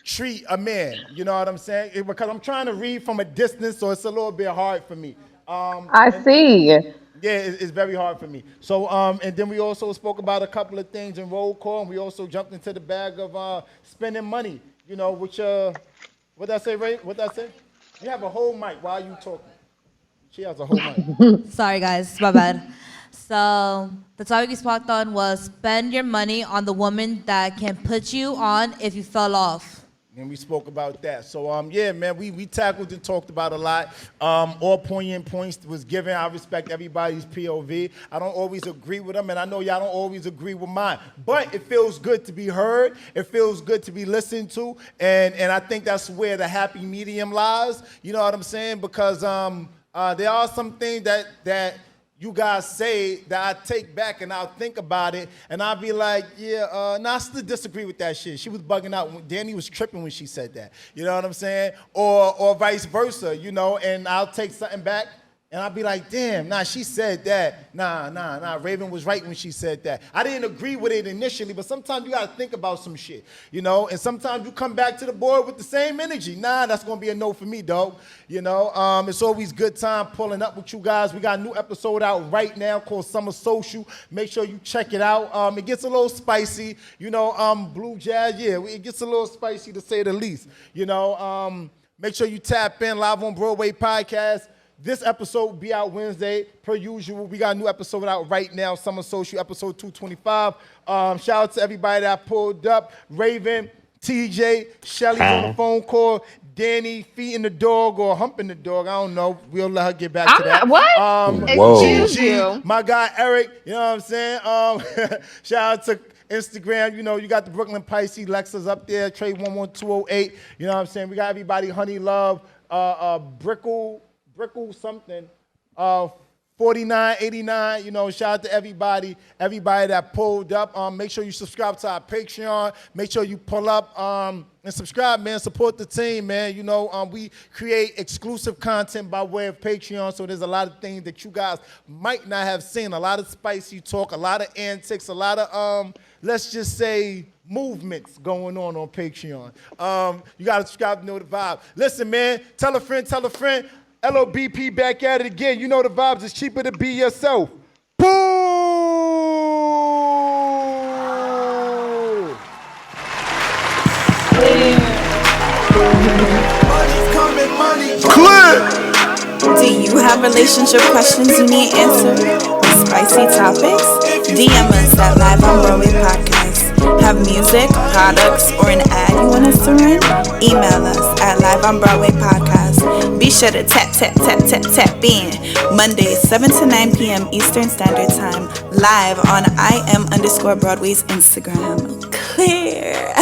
treat a man? You know what I'm saying? Because I'm trying to read from a distance, so it's a little bit hard for me. I And see. yeah, it's very hard for me. So, and then we also spoke about a couple of things in roll call, and we also jumped into the bag of spending money. What did I say, Ray? What did I say? You have a whole mic. Why are you talking? She has a whole mic. Sorry, guys, my bad. So the topic we spoke on was spend your money on the woman that can put you on if you fell off. And we spoke about that. So yeah, man, we tackled and talked about a lot. All poignant points was given. I respect everybody's POV. I don't always agree with them, and I know y'all don't always agree with mine. But it feels good to be heard. It feels good to be listened to, and I think that's where the happy medium lies. You know what I'm saying? Because there are some things that you guys say that I take back and I'll think about it and I'll be like, yeah, I still disagree with that shit. She was bugging out. Danny was tripping when she said that. You know what I'm saying? Or vice versa, and I'll take something back and I'll be like, damn, nah, she said that. Nah, Raven was right when she said that. I didn't agree with it initially, but sometimes you gotta think about some shit, and sometimes you come back to the board with the same energy. Nah, that's gonna be a no for me, dog. It's always good time pulling up with you guys. We got a new episode out right now called Summer Social. Make sure you check it out. It gets a little spicy, Blue Jazz, yeah, it gets a little spicy to say the least. Make sure you tap in Live on Broadway podcast. This episode will be out Wednesday, per usual. We got a new episode out right now, Summer Social, episode 225. Shout out to everybody that pulled up. Raven, TJ, Shelly's on the phone call, Danny feeding the dog or humping the dog. I don't know. We'll let her get back to I'm that. not what? Whoa. Excuse Gigi, you. my guy Eric, you know what I'm saying? Shout out to Instagram, you got the Brooklyn Pisces, Lexus up there, Trade 11208. You know what I'm saying? We got everybody, Honey Love, Brickle something, 4989. Shout out to everybody that pulled up. Make sure you subscribe to our Patreon. Make sure you pull up and subscribe, man. Support the team, man. We create exclusive content by way of Patreon, so there's a lot of things that you guys might not have seen. A lot of spicy talk, a lot of antics, a lot of let's just say movements going on Patreon. You gotta subscribe to know the vibe. Listen, man, tell a friend. LOBP back at it again. You know the vibes. It's cheaper to be yourself. Boo! Click! Do you have relationship questions you need answered? Spicy topics? DM us at Live on Broadway Podcast. Have have music, products, or an ad you want us to run? Email us at Live on Broadway Podcast. Be sure to tap in. Mondays, 7 to 9 p.m. Eastern Standard Time, live on IM_Broadway's Instagram. Clear.